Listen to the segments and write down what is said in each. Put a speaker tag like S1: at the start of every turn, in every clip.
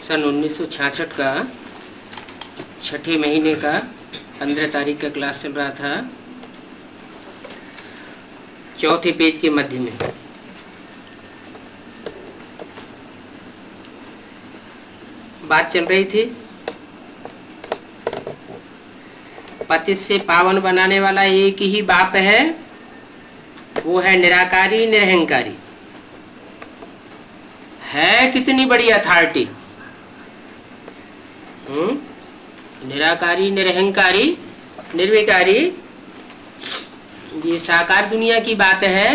S1: सन 1966 का 6ठे महीने का 15 तारीख का क्लास चल रहा था, चौथे पेज के मध्य में। बात चल रही थी पतित से पावन बनाने वाला एक ही बाप है, वो है निराकारी निरहंकारी। है कितनी बड़ी अथॉरिटी, निराकारी निरहंकारी निर्विकारी। ये साकार दुनिया की बात है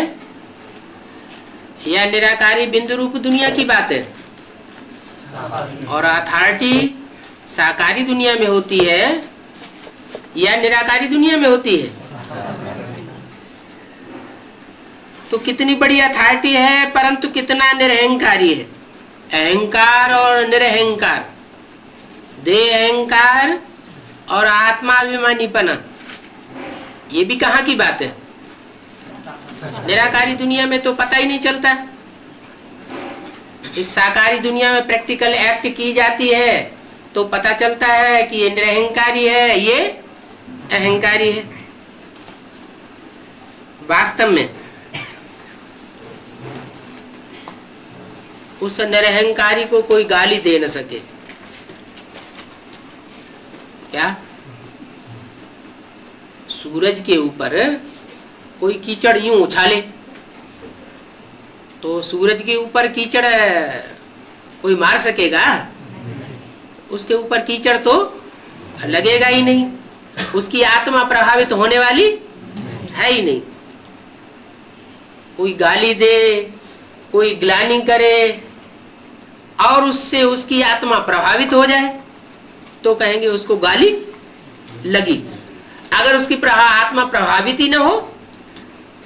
S1: या निराकारी बिंदु रूप दुनिया की बात है? और अथॉरिटी साकारी दुनिया में होती है या निराकारी दुनिया में होती है? तो कितनी बड़ी अथॉरिटी है, परंतु कितना निरहंकारी है। अहंकार और निरहंकार, देह अहंकार और आत्माभिमानीपना, ये भी कहाँ की बात है? निराकारी दुनिया में तो पता ही नहीं चलता। इस साकारी दुनिया में प्रैक्टिकल एक्ट की जाती है तो पता चलता है कि ये निरहंकारी है, ये अहंकारी है। वास्तव में उस निरहंकारी को कोई गाली दे न सके। क्या सूरज के ऊपर कोई कीचड़ यूं उछाले तो सूरज के ऊपर कीचड़ कोई मार सकेगा? उसके ऊपर कीचड़ तो लगेगा ही नहीं, उसकी आत्मा प्रभावित होने वाली है ही नहीं। कोई गाली दे, कोई ग्लानि करे और उससे उसकी आत्मा प्रभावित हो जाए तो कहेंगे उसको गाली लगी। अगर उसकी आत्मा प्रभावित ही ना हो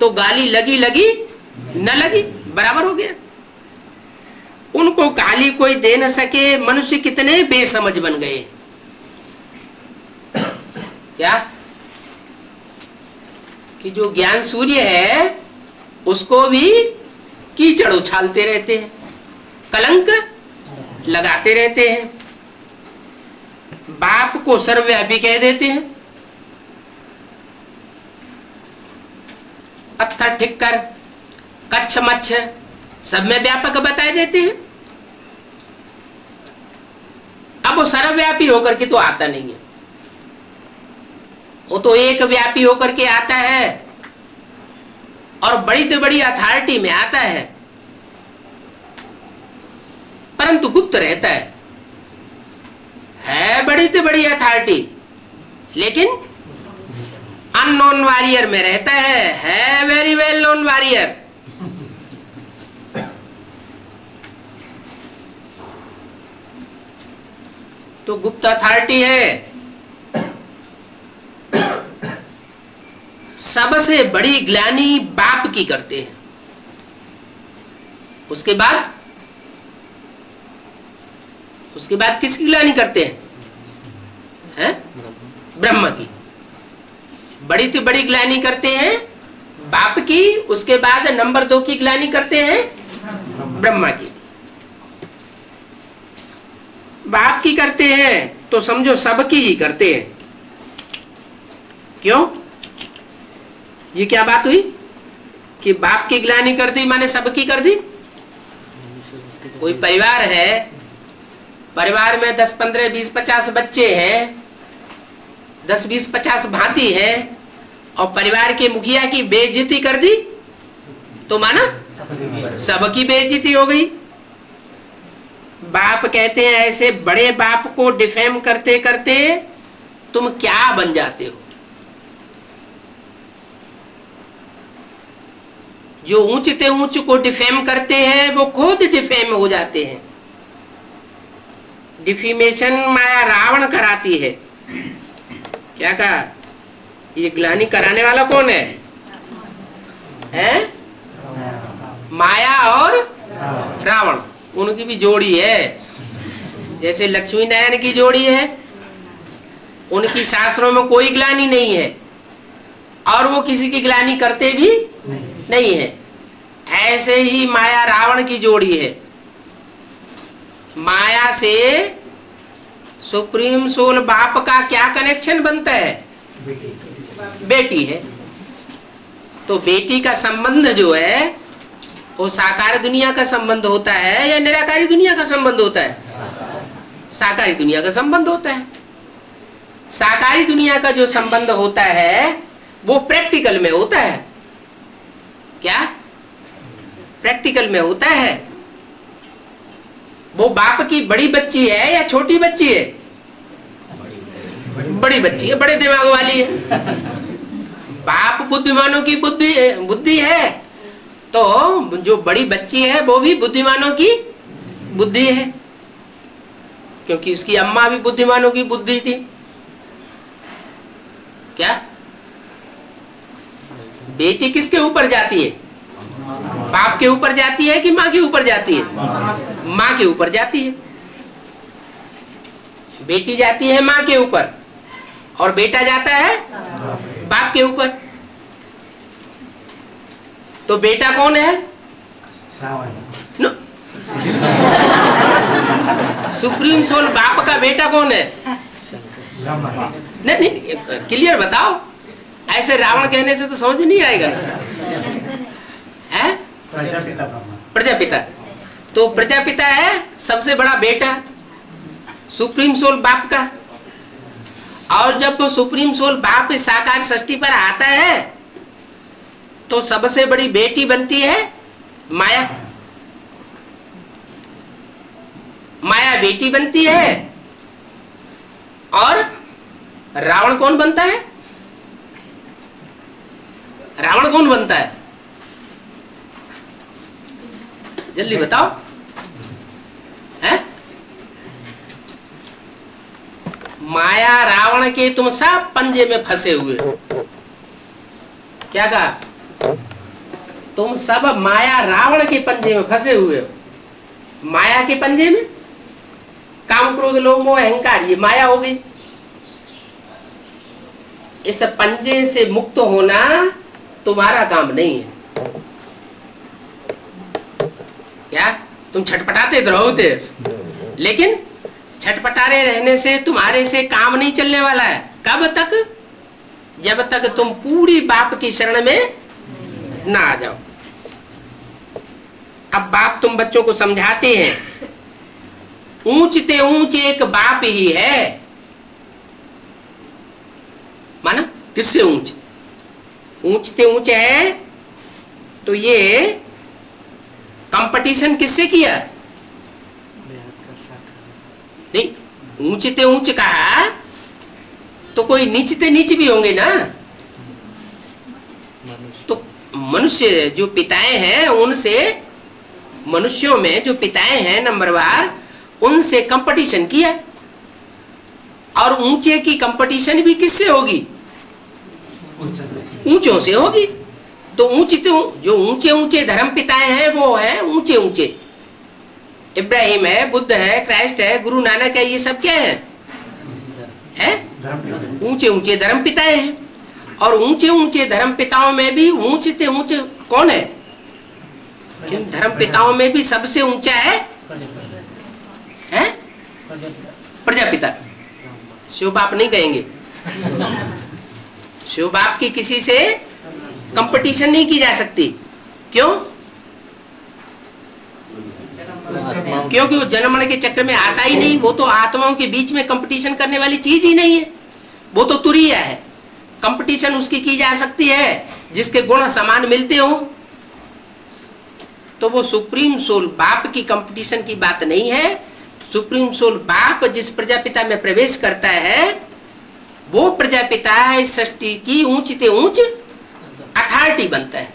S1: तो गाली लगी लगी न लगी बराबर हो गया। उनको गाली कोई दे न सके। मनुष्य कितने बेसमझ बन गए। क्या कि जो ज्ञान सूर्य है उसको भी कीचड़ उछालते रहते हैं, कलंक लगाते रहते हैं, बाप को सर्वव्यापी कह देते हैं, पत्थर ठिक्कर कच्छ मच्छ सब में व्यापक बताए देते हैं। अब वो सर्वव्यापी होकर के तो आता नहीं है, वो तो एक व्यापी होकर के आता है और बड़ी से बड़ी अथॉरिटी में आता है, परंतु गुप्त रहता है बड़ी से बड़ी अथॉरिटी, लेकिन अननोन वॉरियर में रहता है वेरी वेल नोन वॉरियर। तो गुप्त अथॉरिटी है। सबसे बड़ी ग्लानि बाप की करते हैं, उसके बाद किसकी ग्लानि करते हैं? ब्रह्म की। बड़ी से बड़ी ग्लानि करते हैं बाप की, उसके बाद नंबर 2 की ग्लानि करते हैं ब्रह्मा की। बाप की करते हैं तो समझो सबकी ही करते हैं। क्यों? ये क्या बात हुई कि बाप की ग्लानि कर दी माने सबकी कर दी? कोई परिवार है, परिवार में 10, 15, 20, 50 बच्चे हैं, 10, 20, 50 भांति है और परिवार के मुखिया की बेइज्जती कर दी तो माना सबकी बेइज्जती हो गई। बाप कहते हैं ऐसे बड़े बाप को डिफेम करते करते तुम क्या बन जाते हो। जो ऊंच ते ऊंच को डिफेम करते हैं वो खुद डिफेम हो जाते हैं। डिफेमेशन माया रावण कराती है। क्या कहा? ये ग्लानि कराने वाला कौन है? माया और रावण, उनकी भी जोड़ी है। जैसे लक्ष्मी नारायण की जोड़ी है, उनकी शास्त्रों में कोई ग्लानि नहीं है और वो किसी की ग्लानि करते भी नहीं है। ऐसे ही माया रावण की जोड़ी है। माया से सुप्रीम सोल बाप का क्या कनेक्शन बनता है? बेटी है। तो बेटी का संबंध जो है वो साकार दुनिया का संबंध होता है या निराकारी दुनिया का संबंध होता है? साकारी दुनिया का संबंध होता है। साकारी दुनिया का जो संबंध होता है वो प्रैक्टिकल में होता है। क्या प्रैक्टिकल में होता है? वो बाप की बड़ी बच्ची है या छोटी बच्ची है? बड़ी बच्ची है, बड़े दिमाग वाली है। बाप बुद्धिमानों की बुद्धि है, तो जो बड़ी बच्ची है वो भी बुद्धिमानों की बुद्धि है, क्योंकि उसकी अम्मा भी बुद्धिमानों की बुद्धि थी। क्या बेटी किसके ऊपर जाती है? बाप के ऊपर जाती है कि माँ के ऊपर जाती है? माँ के ऊपर जाती है। बेटी जाती है माँ के ऊपर और बेटा जाता है बाप के ऊपर। तो बेटा कौन है? नो। सुप्रीम सोल बाप का बेटा कौन है? नहीं नहीं, क्लियर बताओ। ऐसे रावण कहने से तो समझ नहीं आएगा। है प्रजापिता। प्रजापिता तो प्रजापिता है सबसे बड़ा बेटा सुप्रीम सोल बाप का। और जब वो सुप्रीम सोल बाप इस साकार सृष्टि पर आता है तो सबसे बड़ी बेटी बनती है माया। माया बेटी बनती है और रावण कौन बनता है? रावण कौन बनता है? जल्दी बताओ। है माया रावण के तुम सब पंजे में फंसे हुए। क्या कहा? तुम सब माया रावण के पंजे में फंसे हुए हो। माया के पंजे में काम क्रोध लोभ मोह अहंकार, ये माया हो गई। इस पंजे से मुक्त होना तुम्हारा काम नहीं है। क्या तुम छटपटाते तो रहोगे, लेकिन छटपटारे रहने से तुम्हारे से काम नहीं चलने वाला है। कब तक? जब तक तुम पूरी बाप की शरण में ना आ जाओ। अब बाप तुम बच्चों को समझाते हैं, ऊंचते ऊंच एक बाप ही है। माना किससे ऊंच? ऊंचते ऊंच है तो ये कंपटीशन किससे किया? नहीं, ऊंचते ऊंच कहा तो कोई नीचते नीच भी होंगे ना। तो मनुष्य जो पिताएं हैं उनसे, मनुष्यों में जो पिताएं हैं नंबरवार, उनसे कंपटीशन किया। और ऊंचे की कंपटीशन भी किससे होगी? ऊंचों से होगी। तो ऊंचे जो ऊंचे ऊंचे धर्म पिताएं हैं वो है ऊंचे ऊंचे। इब्राहिम है, बुद्ध है, क्राइस्ट है, गुरु नानक है, ये सब क्या है? ऊंचे ऊंचे धर्म पिताएं हैं। और ऊंचे ऊंचे धर्म पिताओं में भी ऊंचते ऊंचे कौन है? इन धर्म पिताओं में भी सबसे ऊंचा है प्रजापिता। शिव बाप नहीं कहेंगे। शिव बाप की किसी से कंपटीशन नहीं की जा सकती। क्यों? क्योंकि वो जन्म मरण के चक्कर में आता ही नहीं। वो तो आत्माओं के बीच में कंपटीशन करने वाली चीज ही नहीं है। वो तो तुरीय है। कंपटीशन उसकी की जा सकती है जिसके गुण समान मिलते हो। तो वो सुप्रीम सोल बाप की कंपटीशन की बात नहीं है। सुप्रीम सोल बाप जिस प्रजापिता में प्रवेश करता है वो प्रजापिता इस सृष्टि की ऊंचते ऊंच अथॉरिटी बनता है।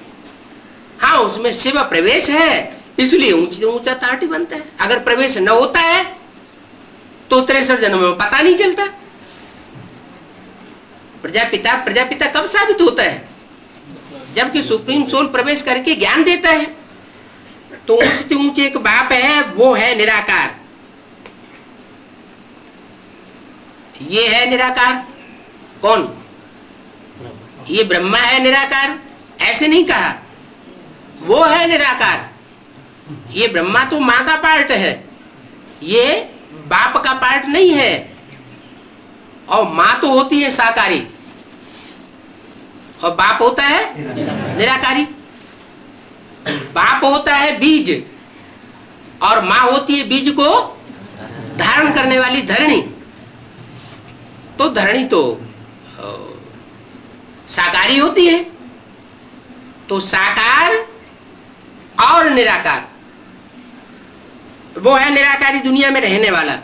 S1: हाँ, उसमें शिव प्रवेश है इसलिए ऊंचे ऊंचा अथॉरिटी बनता है। अगर प्रवेश न होता है तो 63 जन्म में पता नहीं चलता। प्रजापिता प्रजापिता कब साबित होता है? जबकि सुप्रीम सोल प्रवेश करके ज्ञान देता है। तो ऊंचे ऊंचे एक बाप है, वो है निराकार। ये है निराकार। कौन? ये ब्रह्मा है निराकार। ऐसे नहीं कहा, वो है निराकार। ये ब्रह्मा तो माँ का पार्ट है, ये बाप का पार्ट नहीं है। और माँ तो होती है साकारी और बाप होता है निराकारी। बाप होता है बीज और माँ होती है बीज को धारण करने वाली धरणी। तो धरणी तो साकारी होती है। तो साकार और निराकार, वो है निराकारी दुनिया में रहने वाला।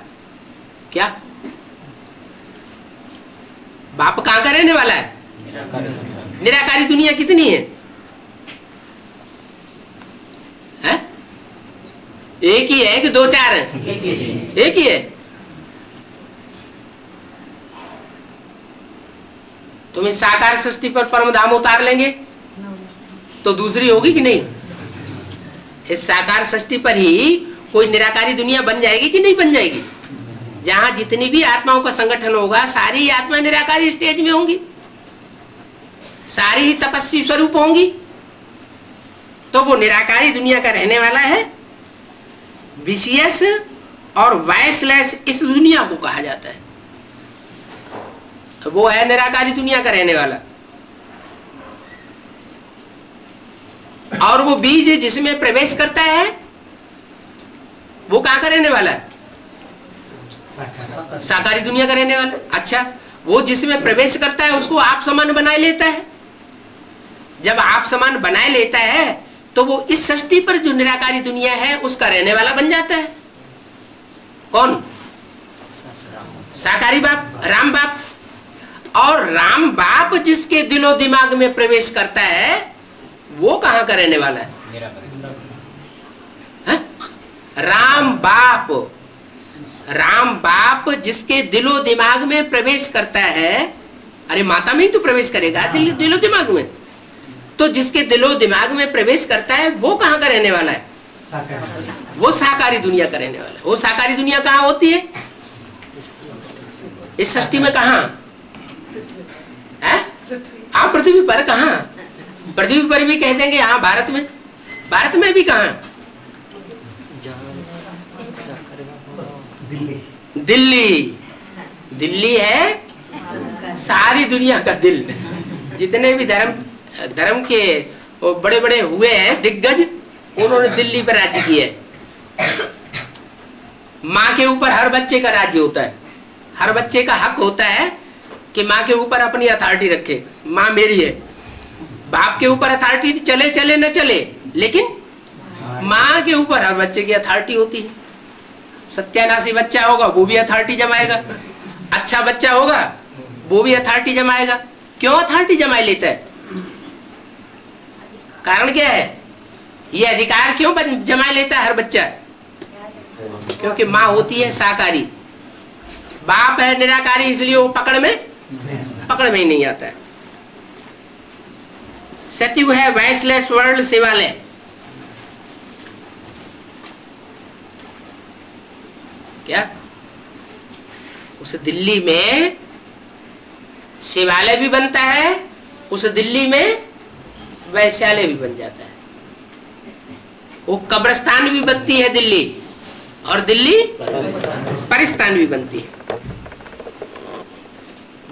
S1: क्या बाप कहां का रहने वाला है? निराकारी दुनिया कितनी है? एक ही है कि दो चार है? एक ही है। तुम इस साकार सृष्टि पर परम धाम उतार लेंगे तो दूसरी होगी कि नहीं? इस साकार सृष्टि पर ही कोई निराकारी दुनिया बन जाएगी कि नहीं बन जाएगी? जहां जितनी भी आत्माओं का संगठन होगा सारी आत्मा निराकारी स्टेज में होंगी, सारी ही तपस्वी स्वरूप होंगी। तो वो निराकारी दुनिया का रहने वाला है। विशेष और वायसलेस इस दुनिया को कहा जाता है। तो वो है निराकारी दुनिया का रहने वाला। और वो बीज जिसमें प्रवेश करता है वो कहां का रहने वाला है? साकारी दुनिया का रहने वाला। अच्छा, वो जिसमें प्रवेश करता है उसको आप समान बनाए लेता है। जब आप समान बनाए लेता है तो वो इस सृष्टि पर जो निराकारी दुनिया है उसका रहने वाला बन जाता है। कौन? साकारी बाप, राम बाप। और राम बाप जिसके दिलो दिमाग में प्रवेश करता है वो कहां का रहने वाला है? राम बाप। राम बाप जिसके दिलो दिमाग में प्रवेश करता है, अरे माता में ही तो प्रवेश करेगा दिलो दिमाग में। तो जिसके दिलो दिमाग में प्रवेश करता है वो कहां का रहने वाला है? वो साकारी दुनिया का रहने वाला है। वो साकारी दुनिया कहां होती है? इस सृष्टि में कहां? हाँ, पृथ्वी पर। कहां? पृथ्वी पर भी कह देंगे। हाँ, भारत में। भारत में भी कहां? दिल्ली। दिल्ली है सारी दुनिया का दिल। जितने भी धर्म के बड़े बड़े हुए हैं दिग्गज, उन्होंने दिल्ली पर राज्य किया है। माँ के ऊपर हर बच्चे का राज्य होता है। हर बच्चे का हक होता है कि माँ के ऊपर अपनी अथॉरिटी रखे। माँ मेरी है। बाप के ऊपर अथॉरिटी चले चले न चले, लेकिन माँ के ऊपर हर बच्चे की अथॉरिटी होती है। सत्यानाशी बच्चा होगा वो भी अथॉरिटी जमाएगा, अच्छा बच्चा होगा वो भी अथॉरिटी जमाएगा। क्यों अथॉरिटी जमा लेता है? कारण क्या है? ये अधिकार क्यों जमा लेता है हर बच्चा? क्योंकि माँ होती है साकारी, बाप है निराकारी, इसलिए वो पकड़ में ही नहीं आता है। सतयुग है वॉइसलेस वर्ल्ड शिवालय। क्या उस दिल्ली में शिवालय भी बनता है, उस दिल्ली में वैश्यालय भी बन जाता है। वो कब्रिस्तान भी बनती है दिल्ली, और दिल्ली परिस्तान भी बनती है।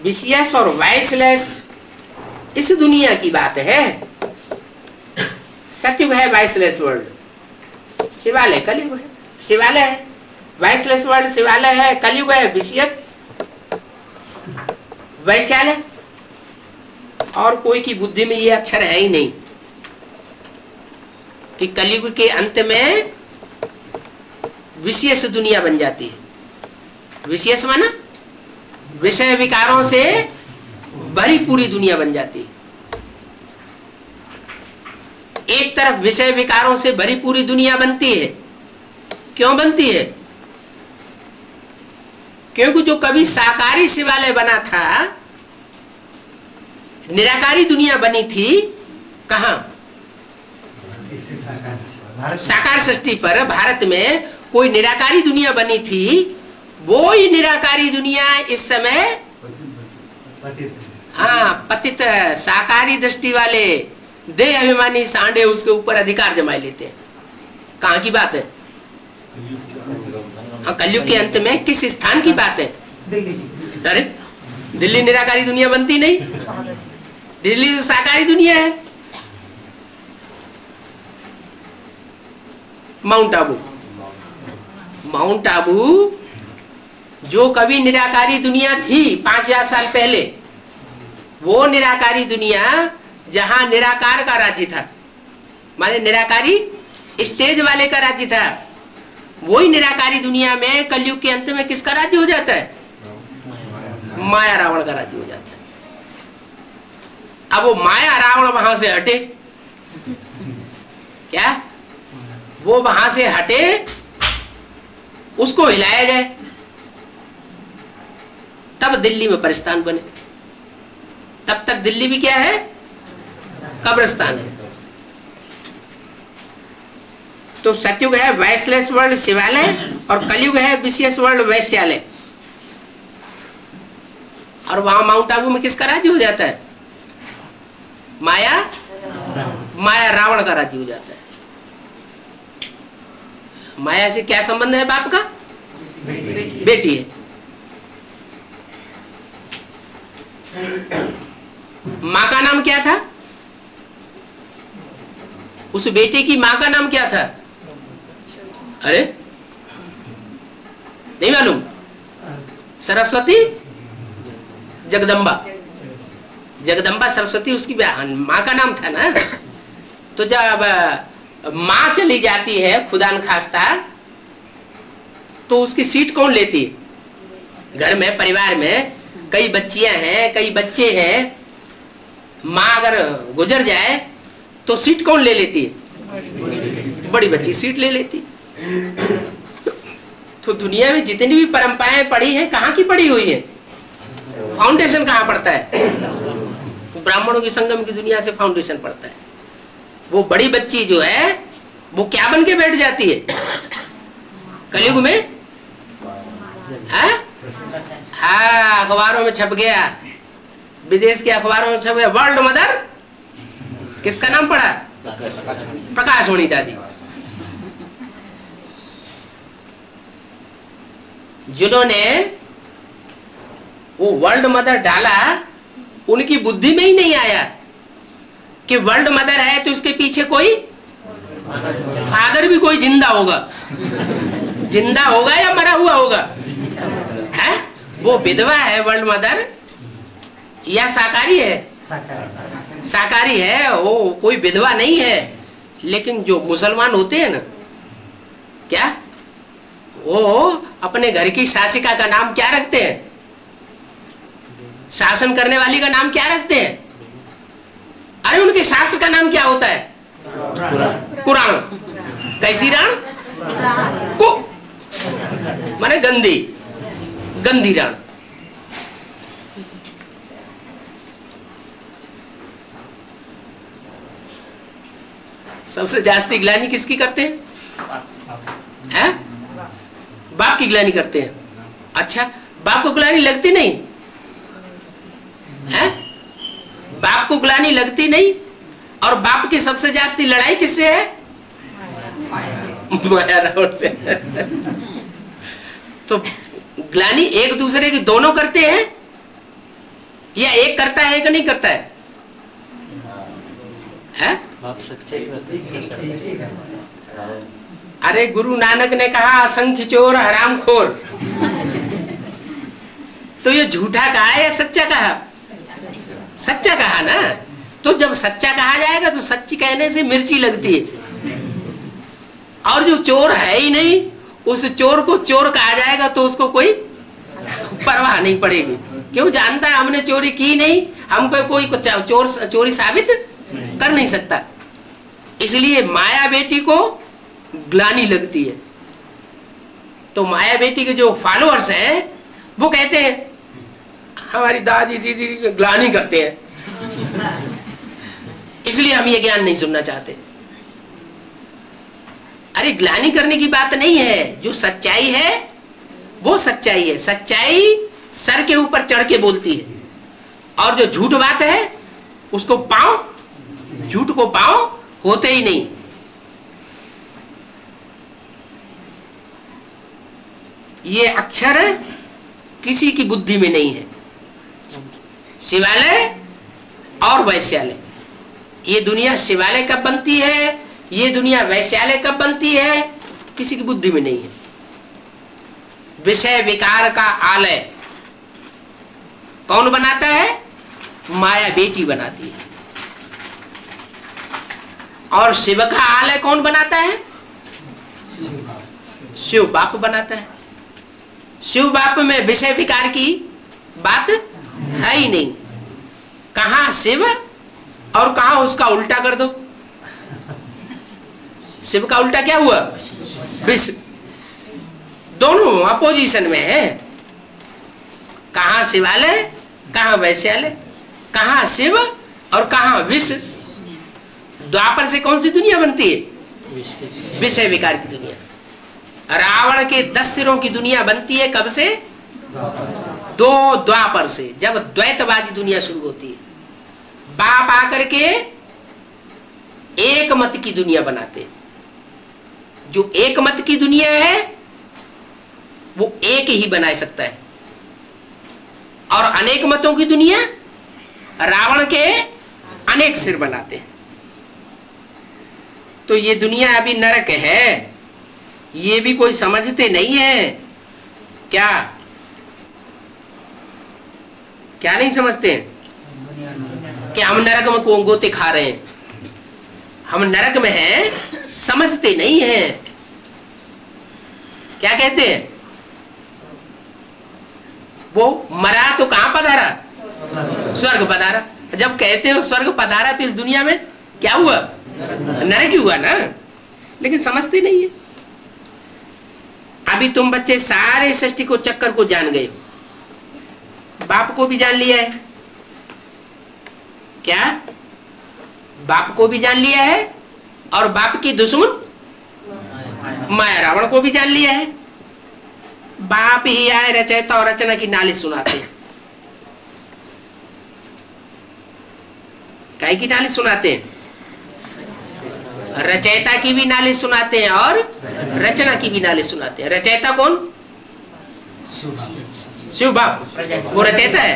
S1: विशेष और वॉइसलेस इस दुनिया की बात है। सतयुग है वॉइसलेस वर्ल्ड, शिवालय कलयुग है। शिवालय है वॉइसलेस वर्ल्ड, शिवालय है। कलयुग है विशेष वैश्यालय। और कोई की बुद्धि में ये अक्षर है ही नहीं कि कलयुग के अंत में विशेष दुनिया बन जाती है। विशेष माना विषय विकारों से भरी पूरी दुनिया बन जाती है। एक तरफ विषय विकारों से भरी पूरी दुनिया बनती है। क्यों बनती है? क्योंकि जो कभी साकारी शिवालय बना था, निराकारी दुनिया बनी थी, कहां? साकार सृष्टि पर भारत में कोई निराकारी दुनिया बनी थी। वो ही निराकारी दुनिया इस समय हाँ पतित साकारी दृष्टि वाले देह अभिमानी सांडे उसके ऊपर अधिकार जमा लेते हैं। कहां की बात है? हाँ, कलयुग के अंत में किस स्थान की बात है? अरे दिल्ली निराकारी दुनिया बनती नहीं, दिल्ली तो साकारी दुनिया है। माउंट आबू, माउंट आबू जो कभी निराकारी दुनिया थी 5000 साल पहले, वो निराकारी दुनिया जहां निराकार का राज्य था, माने निराकारी स्टेज वाले का राज्य था, वही निराकारी दुनिया में कलयुग के अंत में किसका राज्य हो जाता है? माया रावण का राज्य हो जाता है। अब वो माया रावण वहां से हटे, क्या वो वहां से हटे, उसको हिलाया जाए, तब दिल्ली में परिस्थान बने। तब तक दिल्ली भी क्या है? कब्रिस्तान है। तो सतयुग है वैश्लेष वर्ल्ड शिवालय और कलयुग है विशेष वर्ल्ड वैश्यालय। और वहां माउंट आबू में किसका राज्य हो जाता है? माया रावण का राज्य हो जाता है। माया से क्या संबंध है? बाप का बेटी है। माँ का नाम क्या था? उस बेटे की माँ का नाम क्या था? अरे नहीं मालूम? सरस्वती, जगदम्बा। जगदम्बा सरस्वती उसकी माँ का नाम था ना। तो जब माँ चली जाती है खुदा न खास्ता, तो उसकी सीट कौन लेती है? घर में परिवार में कई बच्चियां हैं, कई बच्चे हैं, माँ अगर गुजर जाए तो सीट कौन ले लेती है? बड़ी बच्ची सीट ले लेती। तो दुनिया में जितनी भी परंपराएं पड़ी हैं, कहाँ की पड़ी हुई है? फाउंडेशन कहाँ पड़ता है? ब्राह्मणों की संगम की दुनिया से फाउंडेशन पड़ता है। वो बड़ी बच्ची जो है वो क्या बन के बैठ जाती है कलयुग में? हाँ, अखबारों में छप गया, विदेश के अखबारों में छप गया, वर्ल्ड मदर। किसका नाम पड़ा? प्रकाशमणि दादी। जिन्होंने वो वर्ल्ड मदर डाला, उनकी बुद्धि में ही नहीं आया कि वर्ल्ड मदर है तो इसके पीछे कोई फादर भी कोई जिंदा होगा। जिंदा होगा या मरा हुआ होगा? है? वो विधवा है वर्ल्ड मदर या साकारी है? साकारी है। वो कोई विधवा नहीं है। लेकिन जो मुसलमान होते हैं ना, क्या वो अपने घर की शासिका का नाम क्या रखते हैं? शासन करने वाली का नाम क्या रखते हैं? अरे उनके शास्त्र का नाम क्या होता है? कुरान। कैसी राण? को माने गंदी, गंदी राण। सबसे जास्ती ग्लानि किसकी करते हैं? बाप की ग्लानि करते हैं। अच्छा, बाप को ग्लानि लगती नहीं है? बाप को ग्लानि लगती नहीं। और बाप की सबसे जास्ती लड़ाई किससे है? माया रावण से। तो ग्लानि एक दूसरे की दोनों करते हैं या एक करता है, एक नहीं करता है?
S2: बाप सच्चाई बताइए।
S1: अरे गुरु नानक ने कहा असंख्य चोर हरामखोर। तो ये झूठा कहा है या सच्चा कहा? सच्चा कहा ना। तो जब सच्चा कहा जाएगा तो सच्ची कहने से मिर्ची लगती है। और जो चोर है ही नहीं, उस चोर को चोर कहा जाएगा तो उसको कोई परवाह नहीं पड़ेगी। क्यों? जानता है हमने चोरी की नहीं, हमको कोई चोरी साबित कर नहीं सकता। इसलिए माया बेटी को ग्लानि लगती है। तो माया बेटी के जो फॉलोअर्स हैं वो कहते हैं हमारी दादी दीदी ग्लानि करते हैं, इसलिए हम ये ज्ञान नहीं सुनना चाहते। अरे ग्लानि करने की बात नहीं है। जो सच्चाई है वो सच्चाई है। सच्चाई सर के ऊपर चढ़ के बोलती है। और जो झूठ बात है उसको पांव, झूठ को पांव होते ही नहीं। ये अक्षर किसी की बुद्धि में नहीं है। शिवालय और वैश्यालय, ये दुनिया शिवालय कब बनती है, ये दुनिया वैश्यालय कब बनती है, किसी की बुद्धि में नहीं है। विषय विकार का आलय कौन बनाता है? माया बेटी बनाती है। और शिव का आलय कौन बनाता है? शिव बाप बनाता है। शिव बाप में विषय विकार की बात है ही नहीं। कहां शिव और कहां उसका उल्टा कर दो। शिव का उल्टा क्या हुआ? विष। दोनों अपोजिशन में है। कहां शिवालय, कहां वैश्यालय, कहां शिव और कहां विष। द्वापर से कौन सी दुनिया बनती है? विषय विकार की दुनिया। रावण के 10 सिरों की दुनिया बनती है कब से? 2 द्वापर से, जब द्वैतवादी दुनिया शुरू होती है। बाप आकर के एक मत की दुनिया बनाते हैं। जो एक मत की दुनिया है वो एक ही बना सकता है, और अनेक मतों की दुनिया रावण के अनेक सिर बनाते हैं। तो ये दुनिया अभी नरक है, ये भी कोई समझते नहीं है। क्या क्या नहीं समझते हैं कि हम नरक में गोते खा रहे हैं, हम नरक में हैं, समझते नहीं हैं। क्या कहते हैं? वो मरा तो कहां पधारा? स्वर्ग पधारा। जब कहते हो स्वर्ग पधारा तो इस दुनिया में क्या हुआ? नरक ही हुआ ना। लेकिन समझते नहीं है। अभी तुम बच्चे सारे सृष्टि को चक्कर को जान गए, बाप को भी जान लिया है। क्या? बाप को भी जान लिया है, और बाप की दुश्मन माया रावण को भी जान लिया है। बाप ही आए रचयिता और रचना की नालिश सुनाते हैं। काहे की नालिश सुनाते हैं? रचयिता की भी नालिश सुनाते हैं और रचना की भी नालिश सुनाते हैं। रचयिता कौन? शिव बाप, वो रचयिता है।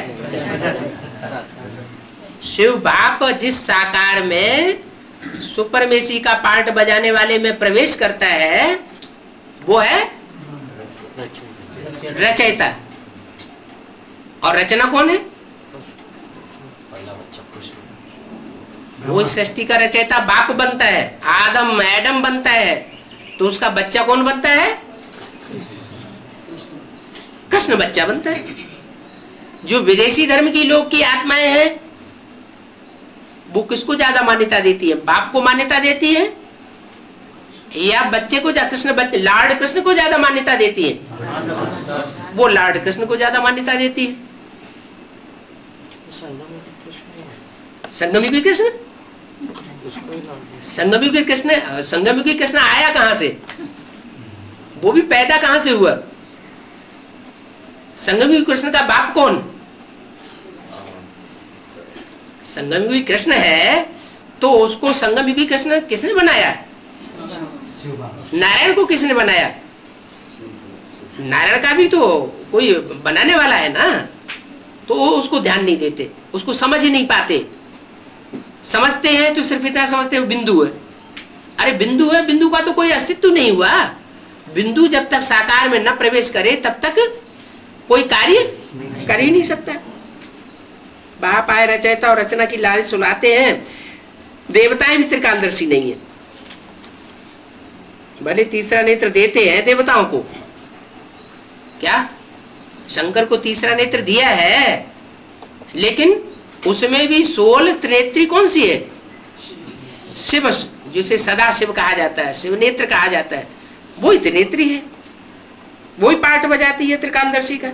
S1: शिव बाप जिस साकार में सुपरमेसी का पार्ट बजाने वाले में प्रवेश करता है वो है रचयिता। और रचना कौन है? वो सृष्टि का रचयिता बाप बनता है। आदम एडम बनता है, तो उसका बच्चा कौन बनता है? कृष्ण बच्चा बनता है। जो विदेशी धर्म की लोग की आत्माएं हैं वो किसको ज्यादा मान्यता देती है? बाप को मान्यता देती है या बच्चे को? कृष्ण बच्चे लॉर्ड कृष्ण को ज्यादा मान्यता देती है। वो लॉर्ड कृष्ण को ज्यादा मान्यता देती है। संगमयुगी कृष्ण, संगमयुगी कृष्ण, संगमयुगी कृष्ण आया कहां से? वो भी पैदा कहां से हुआ? संगमयुगी कृष्ण का बाप कौन? संगमयुगी कृष्ण है तो उसको संगमयुगी कृष्ण किसने बनाया? नारायण को किसने बनाया? नारायण का भी तो कोई बनाने वाला है ना। तो उसको ध्यान नहीं देते, उसको समझ ही नहीं पाते। समझते हैं तो सिर्फ इतना समझते हैं बिंदु है। अरे बिंदु है, बिंदु का तो कोई अस्तित्व नहीं हुआ। बिंदु जब तक साकार में न प्रवेश करे तब तक कोई कार्य कर ही नहीं सकता। बाप आए रचयिता और रचना की लालिश सुनाते हैं। देवताएं भी त्रिकालदर्शी नहीं है। भले तीसरा नेत्र देते हैं देवताओं को, क्या शंकर को तीसरा नेत्र दिया है, लेकिन उसमें भी 16 त्रिनेत्री कौन सी है? शिव, जिसे सदा शिव कहा जाता है, शिव नेत्र कहा जाता है, वही त्रिनेत्री है। वही पार्ट बजाती है त्रिकालदर्शी का।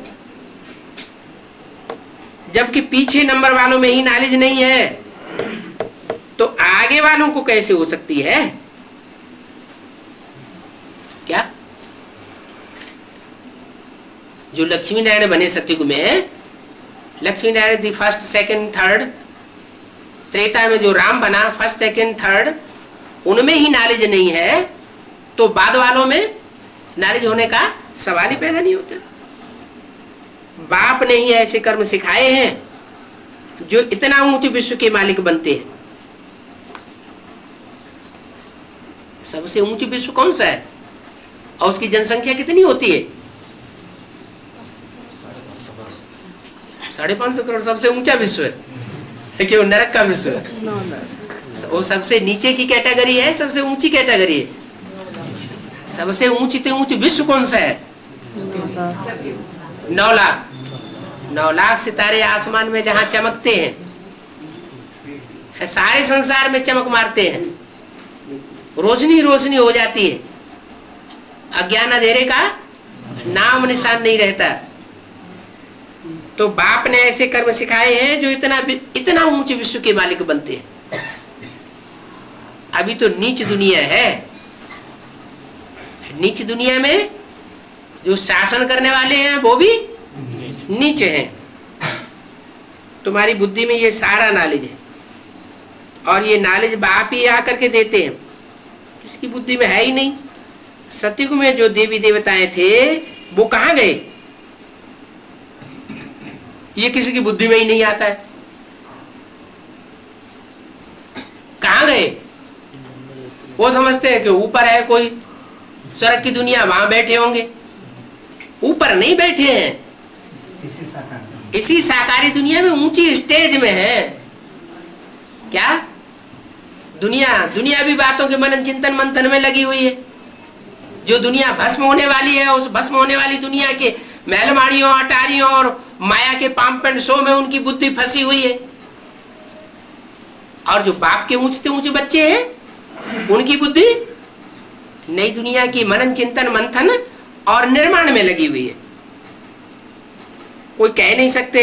S1: जबकि पीछे नंबर वालों में ही नॉलेज नहीं है तो आगे वालों को कैसे हो सकती है? क्या जो लक्ष्मी नारायण बने सतयुग में, Lakshmi Narayan the first second third, Treta में जो राम बना फर्स्ट सेकंड थर्ड, उनमें ही नॉलेज नहीं है तो बाद वालों में नॉलेज होने का सवाल ही पैदा नहीं होता। बाप ने ही ऐसे कर्म सिखाए हैं जो इतना ऊंचे विश्व के मालिक बनते हैं। सबसे ऊंची विश्व कौन सा है और उसकी जनसंख्या कितनी होती है? 550 करोड़ सबसे ऊंचा विश्व है कि वो नरक का विश्व है? वो सबसे नीचे की कैटेगरी है, सबसे ऊंची कैटेगरी है। सबसे ऊंची से ऊंची विश्व कौन सा है? 9 लाख। 9 लाख सितारे आसमान में जहां चमकते हैं, सारे संसार में चमक मारते हैं, रोशनी रोशनी हो जाती है, अज्ञान अंधेरे का नाम निशान नहीं रहता। तो बाप ने ऐसे कर्म सिखाए हैं जो इतना ऊंचे विश्व के मालिक बनते हैं। अभी तो नीच दुनिया है। नीच दुनिया में जो शासन करने वाले हैं वो भी नीच हैं। तुम्हारी बुद्धि में ये सारा नॉलेज है और ये नॉलेज बाप ही आकर के देते हैं, किसकी बुद्धि में है ही नहीं। सतयुग में जो देवी देवताएं थे वो कहां गए? ये किसी की बुद्धि में ही नहीं आता है। कहां गए? वो समझते हैं कि ऊपर है कोई स्वर्ग की दुनिया, वहां बैठे होंगे। ऊपर नहीं बैठे हैं, इसी साकारी दुनिया में ऊंची स्टेज में है। क्या दुनिया भी बातों के मनन चिंतन मंथन में लगी हुई है। जो दुनिया भस्म होने वाली है, उस भस्म होने वाली दुनिया के महलमाड़ियों, अटारियों और माया के पाम्पन शो में उनकी बुद्धि फंसी हुई है। और जो बाप के ऊंचे ऊंचे बच्चे हैं उनकी बुद्धि नई दुनिया की मनन चिंतन मंथन और निर्माण में लगी हुई है। कोई कह नहीं सकते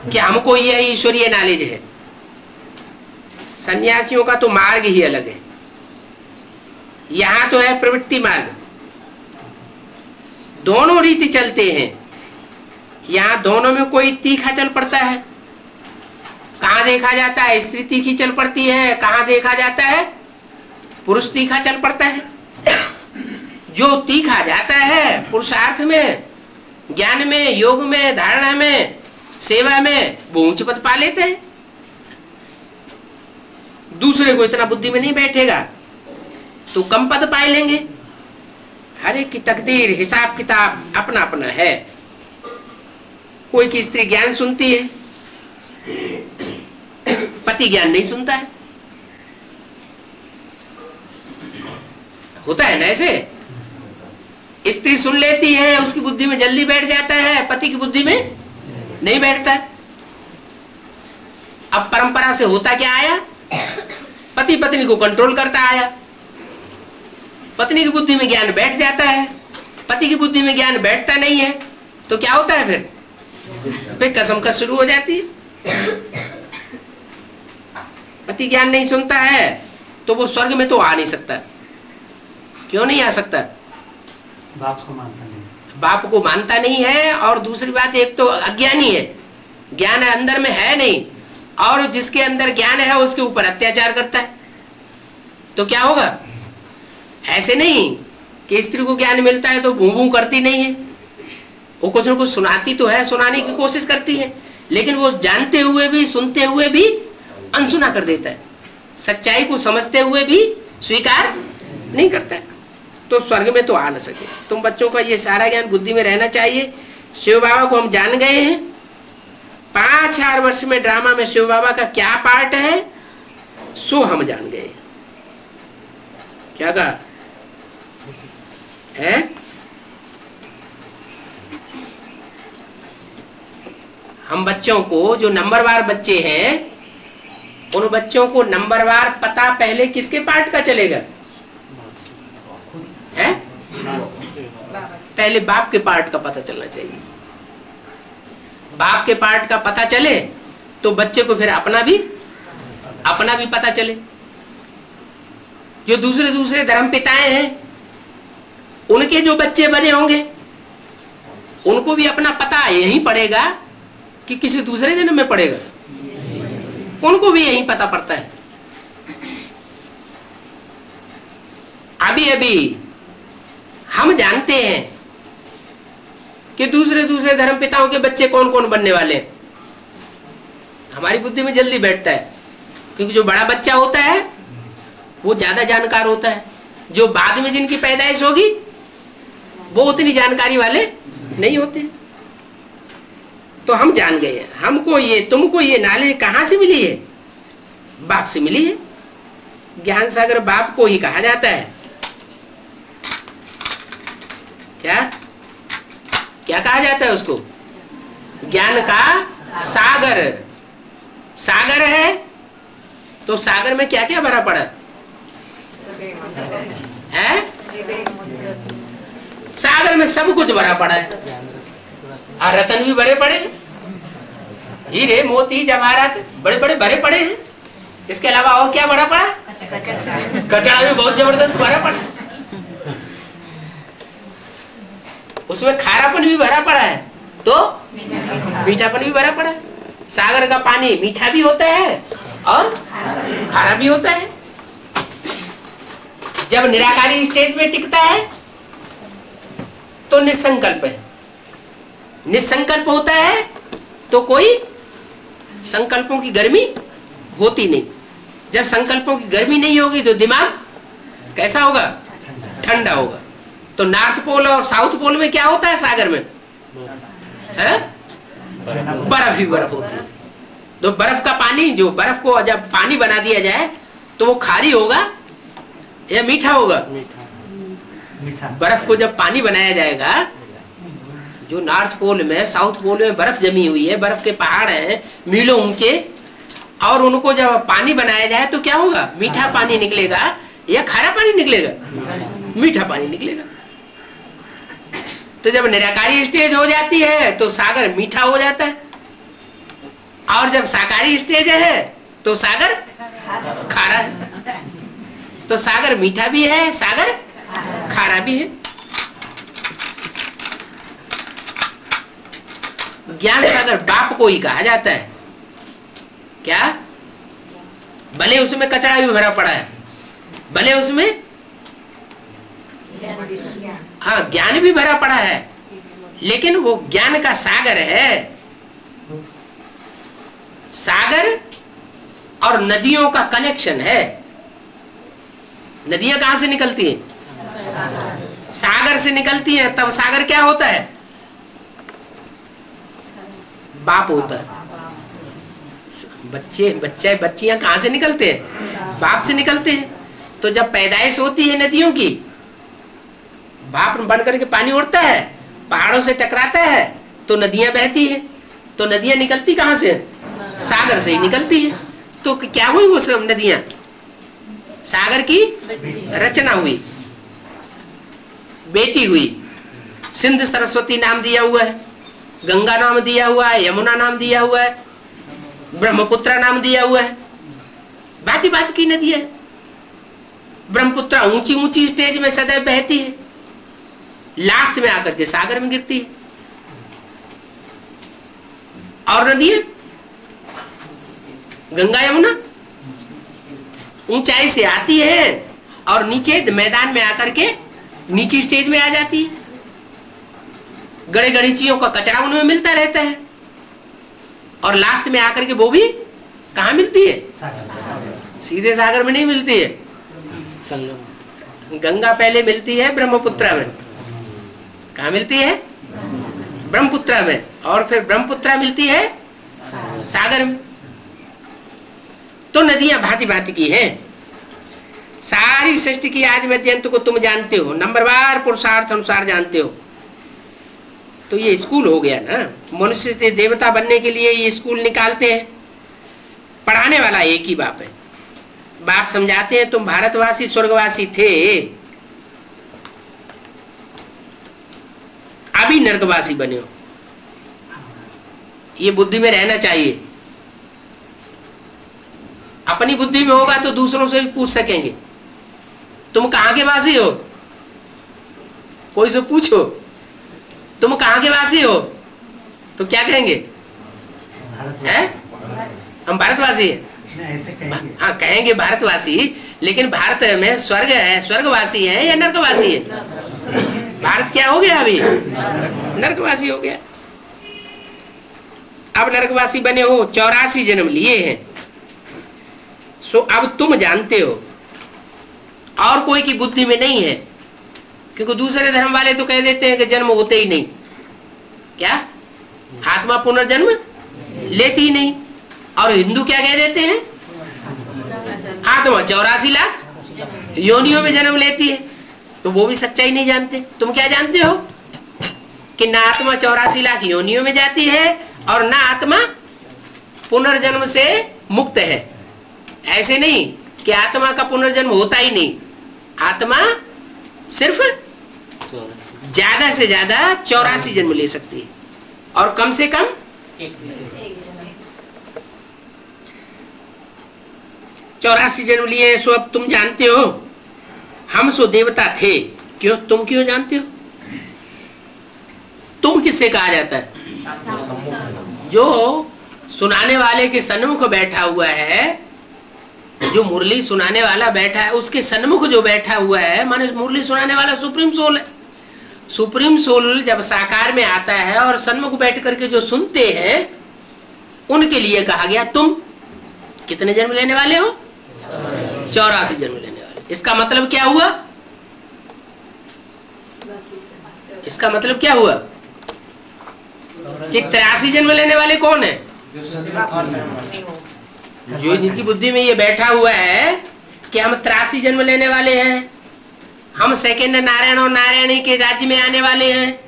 S1: कि हमको यह ईश्वरीय नॉलेज है। सन्यासियों का तो मार्ग ही अलग है, यहां तो है प्रवृत्ति मार्ग। दोनों रीति चलते हैं, यहां दोनों में कोई तीखा चल पड़ता है। कहां देखा जाता है स्त्री तीखी चल पड़ती है, कहां देखा जाता है पुरुष तीखा चल पड़ता है। जो तीखा जाता है पुरुषार्थ में, ज्ञान में, योग में, धारणा में, सेवा में, वो ऊंच पद पा लेते हैं। दूसरे को इतना बुद्धि में नहीं बैठेगा तो कम पद पाए लेंगे। हर एक की तकदीर, हिसाब किताब अपना अपना है। कोई की स्त्री ज्ञान सुनती है, पति ज्ञान नहीं सुनता है। होता है ना ऐसे? स्त्री सुन लेती है, उसकी बुद्धि में जल्दी बैठ जाता है, पति की बुद्धि में नहीं बैठता है। अब परंपरा से होता क्या आया? पति पत्नी को कंट्रोल करता आया। पत्नी की बुद्धि में ज्ञान बैठ जाता है, पति की बुद्धि में ज्ञान बैठता नहीं है। तो क्या होता है फिर कसम कस शुरू हो जाती है। पति ज्ञान नहीं सुनता है तो वो स्वर्ग में तो आ नहीं सकता। क्यों नहीं आ सकता?
S3: बाप को मानता नहीं।
S1: बाप को मानता नहीं है, और दूसरी बात एक तो अज्ञानी है, ज्ञान अंदर में है नहीं, और जिसके अंदर ज्ञान है उसके ऊपर अत्याचार करता है। तो क्या होगा? ऐसे नहीं कि स्त्री को ज्ञान मिलता है तो भू भू करती नहीं है, वो कुछ न कुछ सुनाती तो है, सुनाने की कोशिश करती है, लेकिन वो जानते हुए भी, सुनते हुए भी अनसुना कर देता है। सच्चाई को समझते हुए भी स्वीकार नहीं करता है। तो स्वर्ग में तो आ न सके। तुम बच्चों का ये सारा ज्ञान बुद्धि में रहना चाहिए। शिव बाबा को हम जान गए हैं। 5,000 वर्ष में ड्रामा में शिव बाबा का क्या पार्ट है सो हम जान गए। क्या कहा है? हम बच्चों को, जो नंबरवार बच्चे हैं, उन बच्चों को नंबरवार पता पहले किसके पार्ट का चलेगा? है? पहले बाप के पार्ट का पता चलना चाहिए। बाप के पार्ट का पता चले तो बच्चे को फिर अपना भी पता चले। जो दूसरे दूसरे धर्म पिताएं हैं उनके जो बच्चे बने होंगे उनको भी अपना पता यही पड़ेगा कि किसी दूसरे जन्म में पड़ेगा? उनको भी यही पता पड़ता है। अभी अभी हम जानते हैं कि दूसरे दूसरे धर्म पिताओं के बच्चे कौन कौन बनने वाले हैं। हमारी बुद्धि में जल्दी बैठता है, क्योंकि जो बड़ा बच्चा होता है वो ज्यादा जानकार होता है, जो बाद में जिनकी पैदाइश होगी वो उतनी जानकारी वाले नहीं होते। तो हम जान गए, हमको ये तुमको ये नॉलेज कहाँ से मिली है? बाप से मिली है। ज्ञान सागर बाप को ही कहा जाता है। क्या क्या कहा जाता है उसको? ज्ञान का सागर। सागर है तो सागर में क्या क्या भरा पड़ा है? सागर में सब कुछ भरा पड़ा है। और रतन भी भरे पड़े हैं, हीरे मोती जवाहरात बड़े बड़े भरे पड़े हैं। इसके अलावा और क्या भरा पड़ा? कचरा भी बहुत जबरदस्त भरा पड़ा, उसमें खारापन भी भरा पड़ा है, तो मीठापन भी भरा पड़ा है। सागर का पानी मीठा भी होता है और खारा भी होता है। जब निराकारी स्टेज में टिकता है तो निसंकल्प है। निसंकल्प होता है तो कोई संकल्पों की गर्मी होती नहीं। जब संकल्पों की गर्मी नहीं होगी तो दिमाग कैसा होगा? ठंडा होगा। तो नॉर्थ पोल और साउथ पोल में क्या होता है? सागर में है बर्फ ही बर्फ होती है। तो बर्फ का पानी, जो बर्फ को जब पानी बना दिया जाए तो वो खारी होगा या मीठा होगा?
S3: मीठा।
S1: बर्फ को जब पानी बनाया जाएगा, जो नॉर्थ पोल में साउथ पोल में बर्फ जमी हुई है, बर्फ के पहाड़ हैं मीलों ऊंचे, और उनको जब पानी बनाया जाए तो क्या होगा? मीठा पानी निकलेगा या खारा पानी निकलेगा? मीठा पानी निकलेगा। तो जब निराकारी स्टेज हो जाती है तो सागर मीठा हो जाता है, और जब साकारी स्टेज है तो सागर खारा है। तो सागर मीठा भी है, सागर खारा भी है। ज्ञान सागर बाप को ही कहा जाता है। क्या? भले उसमें कचरा भी भरा पड़ा है, भले उसमें हाँ ज्ञान भी भरा पड़ा है, लेकिन वो ज्ञान का सागर है। सागर और नदियों का कनेक्शन है। नदियां कहां से निकलती हैं? सागर से निकलती हैं। तब सागर क्या होता है? बाप होता है। बच्चियां कहां से निकलते हैं? बाप से निकलते हैं। तो जब पैदाइश होती है नदियों की, बाप बन करके पानी उड़ता है, पहाड़ों से टकराता है तो नदियां बहती है। तो नदियां निकलती कहां से? सागर से ही निकलती है। तो क्या हुई वो सब नदियां? सागर की रचना हुई, बेटी हुई। सिंध सरस्वती नाम दिया हुआ है, गंगा नाम दिया हुआ है, यमुना नाम दिया हुआ है, ब्रह्मपुत्रा नाम दिया हुआ है। भांति भांति की नदी है। ब्रह्मपुत्रा ऊंची ऊंची स्टेज में सदैव बहती है, लास्ट में आकर के सागर में गिरती है। और नदियां गंगा यमुना ऊंचाई से आती है और नीचे मैदान में आकर के नीची स्टेज में आ जाती है। गड़े गड़ीचियों का कचरा उनमें मिलता रहता है, और लास्ट में आकर के वो भी कहाँ मिलती है? सीधे सागर में नहीं मिलती है। गंगा पहले मिलती है ब्रह्मपुत्रा में। कहाँ मिलती है? ब्रह्मपुत्रा में, और फिर ब्रह्मपुत्रा मिलती है सागर में। तो नदियां भांति भांति की हैं। सारी सृष्टि की आदि मध्य अंत को तुम जानते हो, नंबरवार पुरुषार्थ अनुसार जानते हो। तो ये स्कूल हो गया ना। मनुष्य से देवता बनने के लिए ये स्कूल निकालते हैं। पढ़ाने वाला एक ही बाप है। बाप समझाते हैं तुम भारतवासी स्वर्गवासी थे, अभी नरकवासी बने हो। ये बुद्धि में रहना चाहिए। अपनी बुद्धि में होगा तो दूसरों से भी पूछ सकेंगे तुम कहाँ के वासी हो। कोई से पूछो तुम कहाँ के वासी हो तो क्या कहेंगे? हैं? हम भारतवासी हैं।
S3: ऐसे कहेंगे।
S1: हाँ कहेंगे भारतवासी, लेकिन भारत में स्वर्ग है, स्वर्गवासी है या नरकवासी है? भारत क्या हो गया अभी? नरकवासी हो गया। अब नरकवासी बने हो, 84 जन्म लिए हैं। सो अब तुम जानते हो, और कोई की बुद्धि में नहीं है, क्योंकि दूसरे धर्म वाले तो कह देते हैं कि जन्म होते ही नहीं। क्या? आत्मा पुनर्जन्म लेती ही नहीं। और हिंदू क्या कह देते हैं? आत्मा 84 लाख योनियों में जन्म लेती है। तो वो भी सच्चाई नहीं जानते। तुम क्या जानते हो? कि ना आत्मा 84 लाख योनियों में जाती है और ना आत्मा पुनर्जन्म से मुक्त है। ऐसे नहीं कि आत्मा का पुनर्जन्म होता ही नहीं। आत्मा सिर्फ ज्यादा से ज्यादा 84 जन्म ले सकती है, और कम से कम 84 जन्म लिए। सो अब तुम जानते हो हम सो देवता थे। क्यों? तुम क्यों जानते हो? तुम किससे कहा जाता है? जो सुनाने वाले के सन्मुख बैठा हुआ है, जो मुरली सुनाने वाला बैठा है, उसके सन्मुख जो बैठा हुआ है, माने मुरली सुनाने वाला सुप्रीम सोल है। सुप्रीम सोल जब साकार में आता है और सन्मुख बैठ करके जो सुनते हैं, उनके लिए कहा गया तुम कितने जन्म लेने वाले हो? 84 जन्म लेने वाले। इसका मतलब क्या हुआ? इसका मतलब क्या हुआ कि 83 जन्म लेने वाले कौन है? जो जिनकी बुद्धि में ये बैठा हुआ है कि हम 83 जन्म लेने वाले हैं, हम सेकंड नारायण और नारायणी के राज्य में आने वाले हैं।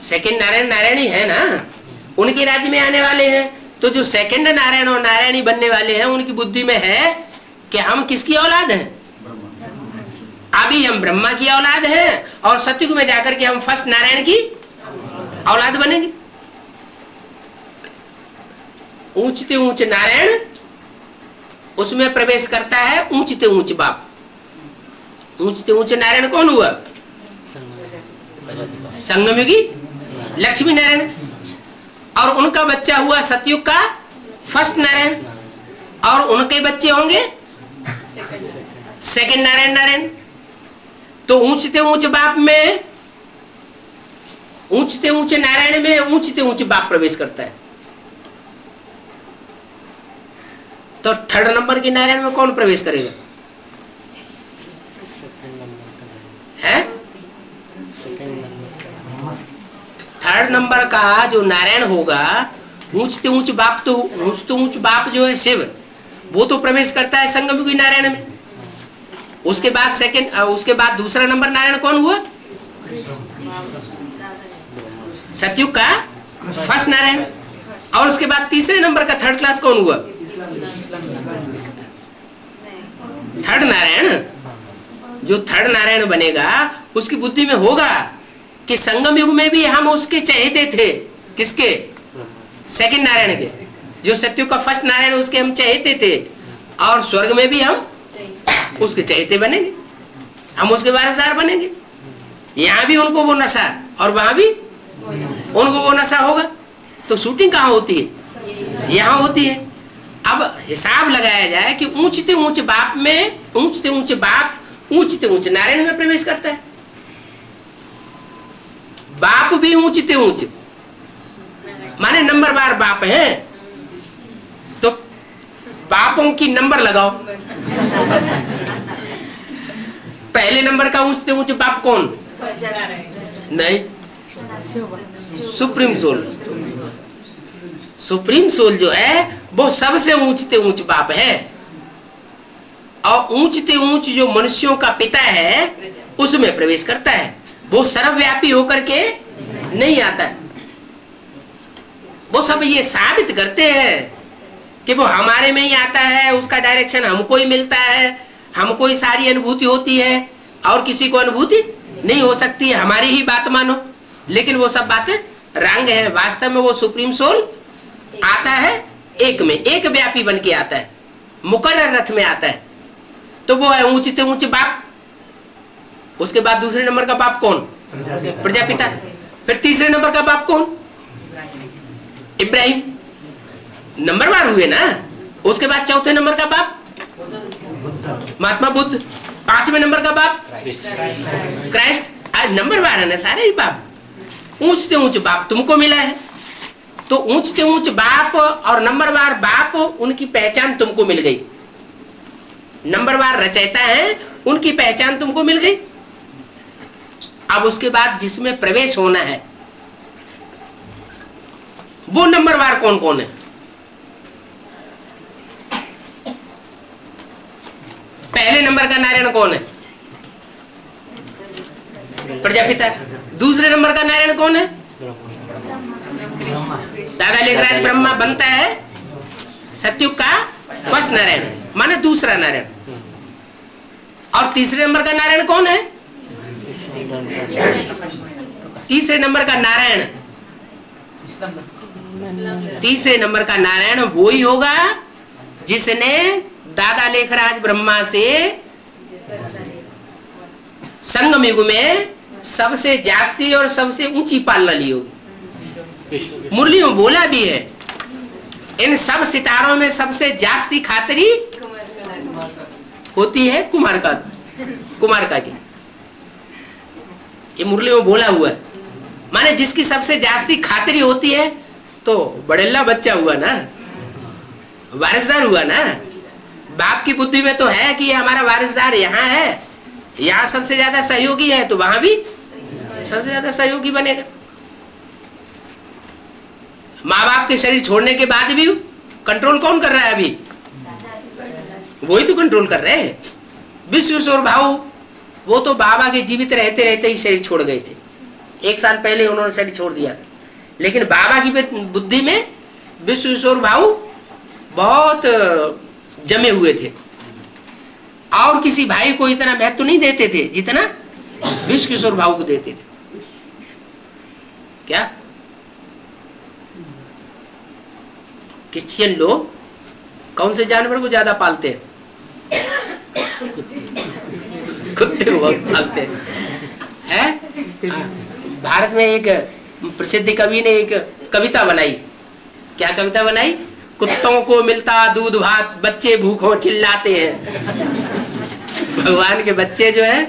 S1: सेकंड नारायण नारायणी है ना, उनके राज्य में आने वाले हैं। तो जो सेकंड नारायण और नारायणी बनने वाले हैं, उनकी बुद्धि में है कि हम किसकी औलाद हैं? अभी हम ब्रह्मा की औलाद हैं, और सतयुग में जाकर के हम फर्स्ट नारायण की औलाद बनेंगे। ऊंचते ऊंच नारायण उसमें प्रवेश करता है ऊंचते ऊंच बाप। ऊंचते ऊंच नारायण कौन हुआ? संगमयुगी लक्ष्मी नारायण। और उनका बच्चा हुआ सतयुग का फर्स्ट नारायण, और उनके बच्चे होंगे सेकंड नारायण नारायण। तो ऊंचते ऊंच बाप में, ऊंचते ऊंचे नारायण में ऊंचते ऊंचे बाप प्रवेश करता है। तो थर्ड नंबर के नारायण में कौन प्रवेश करेगा? है थर्ड नंबर का जो नारायण होगा, ऊंचते ऊंच बाप, तो ऊंचते ऊंच बाप जो है शिव, वो तो प्रवेश करता है संगमयुगी नारायण में। उसके बाद सेकंड, उसके बाद दूसरा नंबर नारायण कौन हुआ? सतयुग का फर्स्ट नारायण। और उसके बाद तीसरे नंबर का थर्ड क्लास कौन हुआ? थर्ड नारायण। जो थर्ड नारायण बनेगा, उसकी बुद्धि में होगा कि संगम युग में भी हम उसके चहेते थे। किसके? सेकंड नारायण के। जो सतयुग का फर्स्ट नारायण, उसके हम चहेते थे, और स्वर्ग में भी हम उसके चहेते बनेंगे, हम उसके वारिसदार बनेंगे। यहाँ भी उनको वो नशा, और वहां भी उनको वो नशा होगा। तो शूटिंग कहाँ होती है? यहाँ होती है। अब हिसाब लगाया जाए कि ऊंचते ऊंचे बाप में, ऊंचते ऊंचे बाप ऊंचते ऊंचे नारायण में प्रवेश करता है। बाप भी ऊंचते ऊंचे, माने नंबर बार बाप है। तो बापों की नंबर लगाओ। पहले नंबर का ऊंचते ऊंचे बाप कौन? नहीं, सुप्रीम सोल। सुप्रीम सोल जो है वो सबसे ऊंचते ऊंच बाप है। और ऊंचते ऊंच जो मनुष्यों का पिता है, उसमें प्रवेश करता है। वो सर्वव्यापी होकर के नहीं आता है। वो सब ये साबित करते हैं कि वो हमारे में ही आता है, उसका डायरेक्शन हमको ही मिलता है, हमको ही सारी अनुभूति होती है, और किसी को अनुभूति नहीं हो सकती है। हमारी ही बात मानो। लेकिन वो सब बातें रंग है। वास्तव में वो सुप्रीम सोल आता है एक में, एक व्यापी बन के आता है, मुकर्रर रथ में आता है। तो वो है ऊंचते ऊंचे बाप। उसके बाद दूसरे नंबर का बाप कौन? प्रजापिता। फिर तीसरे नंबर का बाप कौन? इब्राहिम। नंबरवार हुए ना। उसके बाद चौथे नंबर का बाप महात्मा बुद्ध। 5वें नंबर का बाप क्राइस्ट। आज नंबर 12 ना सारे ही बाप, ऊंच से ऊंच बाप तुमको मिला है। तो ऊंच से ऊंच बाप और नंबरवार बाप, उनकी पहचान तुमको मिल गई। नंबरवार रचयिता है, उनकी पहचान तुमको मिल गई। अब उसके बाद जिसमें प्रवेश होना है वो नंबरवार कौन कौन है? पहले नंबर का नारायण कौन है? प्रजापिता। दूसरे नंबर का नारायण कौन है? दादा लेखराज ब्रह्मा बनता है सतयुग का फर्स्ट नारायण, माने दूसरा नारायण। और तीसरे नंबर का नारायण कौन है? तीसरे नंबर का नारायण, तीसरे नंबर का नारायण वो ही होगा जिसने दादा लेखराज ब्रह्मा से संगम युग में सबसे जास्ती और सबसे ऊंची पालना ली होगी। मुरली में बोला भी है, इन सब सितारों में सबसे जास्ती खातरी होती है कुमार का की। ये मुरली में बोला हुआ है, माने जिसकी सबसे जास्ती खातरी होती है तो बड़ेला बच्चा हुआ ना, वारिसदार हुआ ना। बाप की बुद्धि में तो है कि हमारा वारिसदार यहाँ है, यहाँ सबसे ज्यादा सहयोगी है, तो वहां भी सबसे ज्यादा सहयोगी बनेगा। माँ बाप के शरीर छोड़ने के बाद भी कंट्रोल कौन कर रहा है? अभी वही तो कंट्रोल कर रहे हैं। विश्वेश्वर भाऊ वो तो बाबा के जीवित रहते रहते ही शरीर छोड़ गए थे। 1 साल पहले उन्होंने शरीर छोड़ दिया, लेकिन बाबा की बुद्धि में विश्वेश्वर भाऊ बहुत जमे हुए थे और किसी भाई को इतना महत्व नहीं देते थे जितना विश्वेश्वर भाऊ को देते थे। क्या क्रिश्चियन लोग कौन से जानवर को ज्यादा पालते हैं? कुत्ते को बहुत पालते हैं। भारत में एक प्रसिद्ध कवि ने एक कविता बनाई। क्या कविता बनाई? कुत्तों को मिलता दूध भात, बच्चे भूखों चिल्लाते हैं। भगवान के बच्चे जो है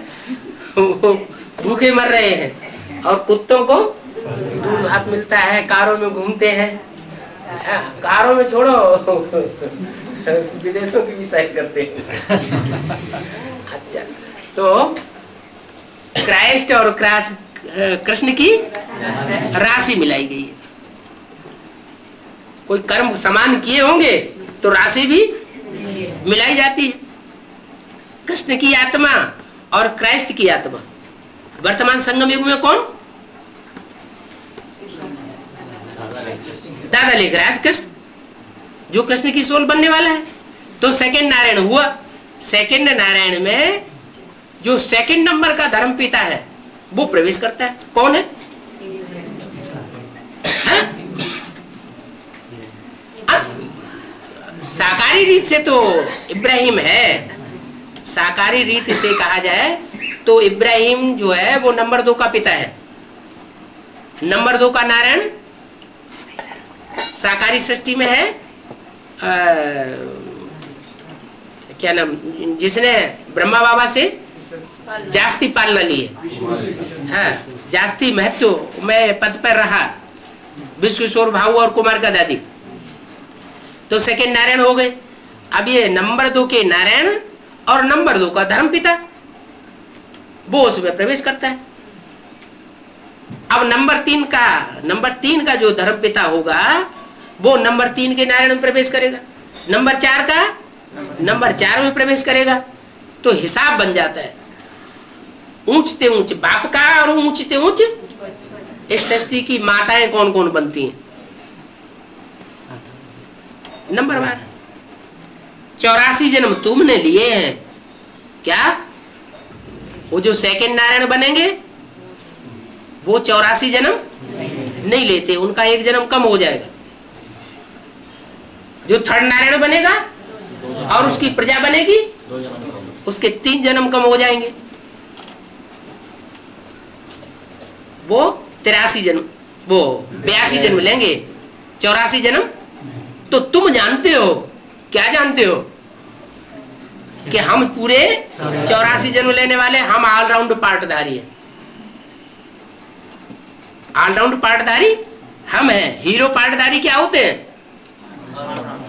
S1: वो भूखे मर रहे हैं और कुत्तों को दूध भात मिलता है, कारों में घूमते हैं। कारों में छोड़ो, विदेशों की भी सैर करते हैं। अच्छा, तो क्राइस्ट और कृष्ण की राशि मिलाई गई है। कोई कर्म समान किए होंगे तो राशि भी मिलाई जाती है। कृष्ण की आत्मा और क्राइस्ट की आत्मा वर्तमान संगम युग में कौन? दादा लेखराज कृष्ण, जो कृष्ण की सोल बनने वाला है। तो सेकंड नारायण हुआ। सेकंड नारायण में जो सेकंड नंबर का धर्म पिता है वो प्रवेश करता है। कौन है? साकारी रीत से तो इब्राहिम है। साकारी रीत से कहा जाए तो इब्राहिम जो है वो नंबर 2 का पिता है। नंबर 2 का नारायण साकारी सृष्टि में है क्या नाम, जिसने ब्रह्मा बाबा से जास्ती पालना ली है, हाँ, जास्ती महत्व में पद पर रहा, विश्वेश्वर भाऊ और कुमार का दादी। तो सेकंड नारायण हो गए। अब ये नंबर 2 के नारायण और नंबर 2 का धर्म पिता वो उसमें प्रवेश करता है। अब नंबर 3 का जो धर्म पिता होगा वो नंबर 3 के नारायण में प्रवेश करेगा। नंबर 4 का नंबर 4 में प्रवेश करेगा। तो हिसाब बन जाता है ऊंचते ऊंच बाप का और ऊंचते ऊंच इस सृष्टि की माताएं कौन कौन बनती हैं। नंबर 12 84 जन्म तुमने लिए हैं। क्या वो जो सेकंड नारायण बनेंगे वो 84 जन्म नहीं लेते, उनका 1 जन्म कम हो जाएगा। जो थर्ड नारायण बनेगा और उसकी प्रजा बनेगी उसके 3 जन्म कम हो जाएंगे। वो 83 जन्म, वो 82 जन्म लेंगे। 84 जन्म तो तुम जानते हो। क्या जानते हो? कि हम पूरे 84 जन्म लेने वाले, हम ऑलराउंड पार्टधारी है। ऑलराउंड पार्टधारी हम हैं। हीरो पार्टधारी क्या होते हैं?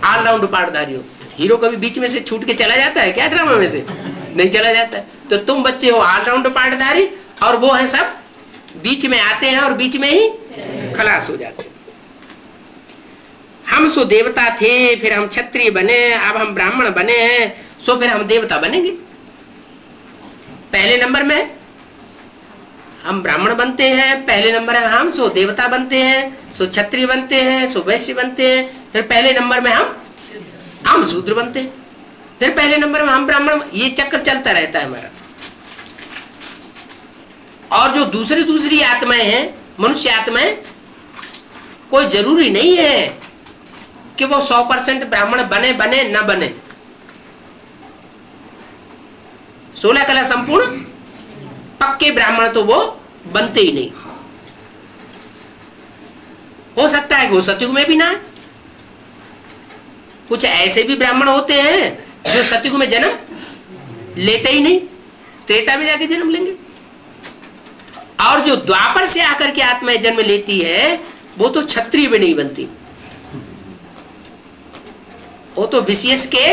S1: ऑलराउंड पार्टधारी होते हैं। हीरो कभी बीच में से छूट के चला जाता है क्या ड्रामा में से? नहीं चला जाता है। तो तुम बच्चे हो ऑलराउंड पार्टधारी, और वो है सब बीच में आते हैं और बीच में ही खलास हो जाते हैं। हम सो देवता थे, फिर हम क्षत्रिय बने, अब हम ब्राह्मण बने हैं, सो फिर हम देवता बनेंगे। पहले नंबर में हम ब्राह्मण बनते हैं, पहले नंबर में हम सो देवता बनते हैं, सो क्षत्रिय बनते हैं, सो वैश्य बनते हैं, फिर पहले नंबर में हम शूद्र बनते हैं, फिर पहले नंबर में हम ब्राह्मण। ये चक्कर चलता रहता है हमारा। और जो दूसरी आत्माएं हैं, मनुष्य आत्माएं, कोई जरूरी नहीं है कि वो 100% ब्राह्मण बने न बने। 16 कला संपूर्ण पक्के ब्राह्मण तो वो बनते ही नहीं। हो सकता है कि वो सतयुग में भी ना है। कुछ ऐसे भी ब्राह्मण होते हैं जो सतयुग में जन्म लेते ही नहीं, त्रेता में जाके जन्म लेंगे। और जो द्वापर से आकर के आत्माएं जन्म लेती है, वो तो क्षत्रिय भी नहीं बनती, वो तो विशेष के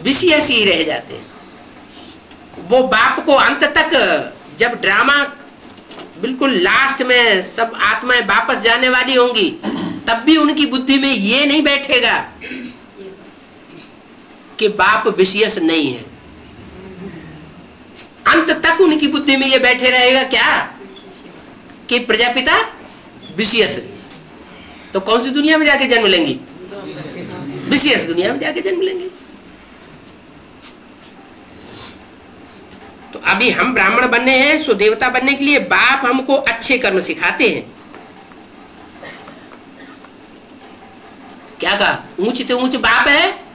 S1: विशेष ही रह जाते हैं। वो बाप को अंत तक, जब ड्रामा बिल्कुल लास्ट में सब आत्माएं वापस जाने वाली होंगी, तब भी उनकी बुद्धि में ये नहीं बैठेगा कि बाप विशेष नहीं है। अंत तक उनकी बुद्धि में ये बैठे रहेगा क्या कि प्रजापिता विशेष है। तो कौन सी दुनिया में जाके जन्म लेंगी? विशेष दुनिया में जाके जन्म लेंगे। तो अभी हम ब्राह्मण बनने हैं, सो देवता बनने के लिए बाप हमको अच्छे कर्म सिखाते हैं। क्या कहा? ऊंच ते ऊंच बाप है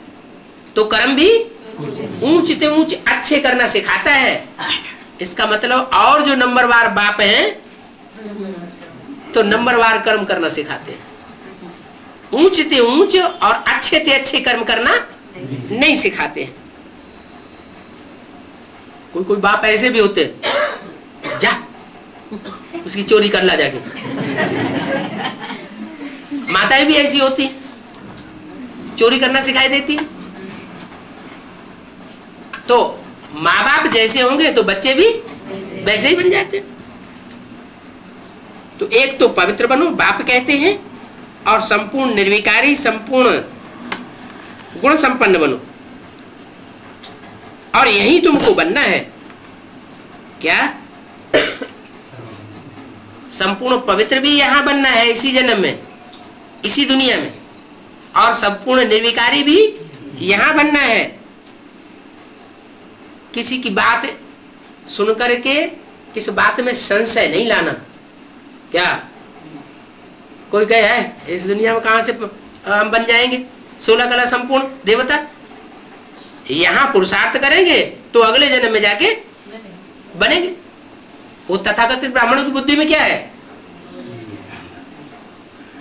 S1: तो कर्म भी ऊंच ते ऊंच अच्छे करना सिखाता है। इसका मतलब और जो नंबरवार बाप हैं तो नंबरवार कर्म करना सिखाते हैं। ऊंच ते ऊंच और अच्छे ते अच्छे कर्म करना नहीं सिखाते हैं। कोई कोई बाप ऐसे भी होते हैं, जा उसकी चोरी कर ला जाके। माताएं भी ऐसी होती, चोरी करना सिखाई देती। तो माँ बाप जैसे होंगे तो बच्चे भी वैसे ही बन जाते। तो एक तो पवित्र बनो, बाप कहते हैं, और संपूर्ण निर्विकारी, संपूर्ण गुण संपन्न बनो। और यही तुमको बनना है। क्या? संपूर्ण पवित्र भी यहां बनना है, इसी जन्म में, इसी दुनिया में। और संपूर्ण निर्विकारी भी यहां बनना है। किसी की बात सुन करके इस बात में संशय नहीं लाना। क्या कोई कहे है इस दुनिया में कहां से हम बन जाएंगे 16 कला संपूर्ण देवता? यहां पुरुषार्थ करेंगे तो अगले जन्म में जाके बनेंगे। वो तथाकथित ब्राह्मणों की बुद्धि में क्या है?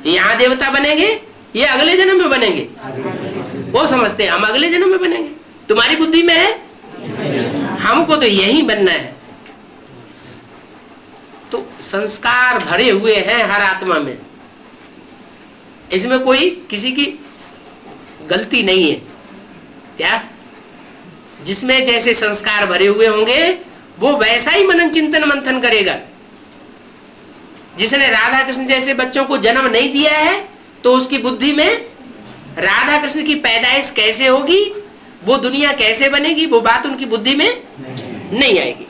S1: यहां देवता बनेंगे, ये अगले जन्म में बनेंगे। वो समझते हैं हम अगले जन्म में बनेंगे। तुम्हारी बुद्धि में है, हमको तो यही बनना है। तो संस्कार भरे हुए हैं हर आत्मा में, इसमें कोई किसी की गलती नहीं है। क्या? जिसमें जैसे संस्कार भरे हुए होंगे वो वैसा ही मनन चिंतन मंथन करेगा। जिसने राधा कृष्ण जैसे बच्चों को जन्म नहीं दिया है तो उसकी बुद्धि में राधा कृष्ण की पैदाइश कैसे होगी, वो दुनिया कैसे बनेगी, वो बात उनकी बुद्धि में नहीं आएगी।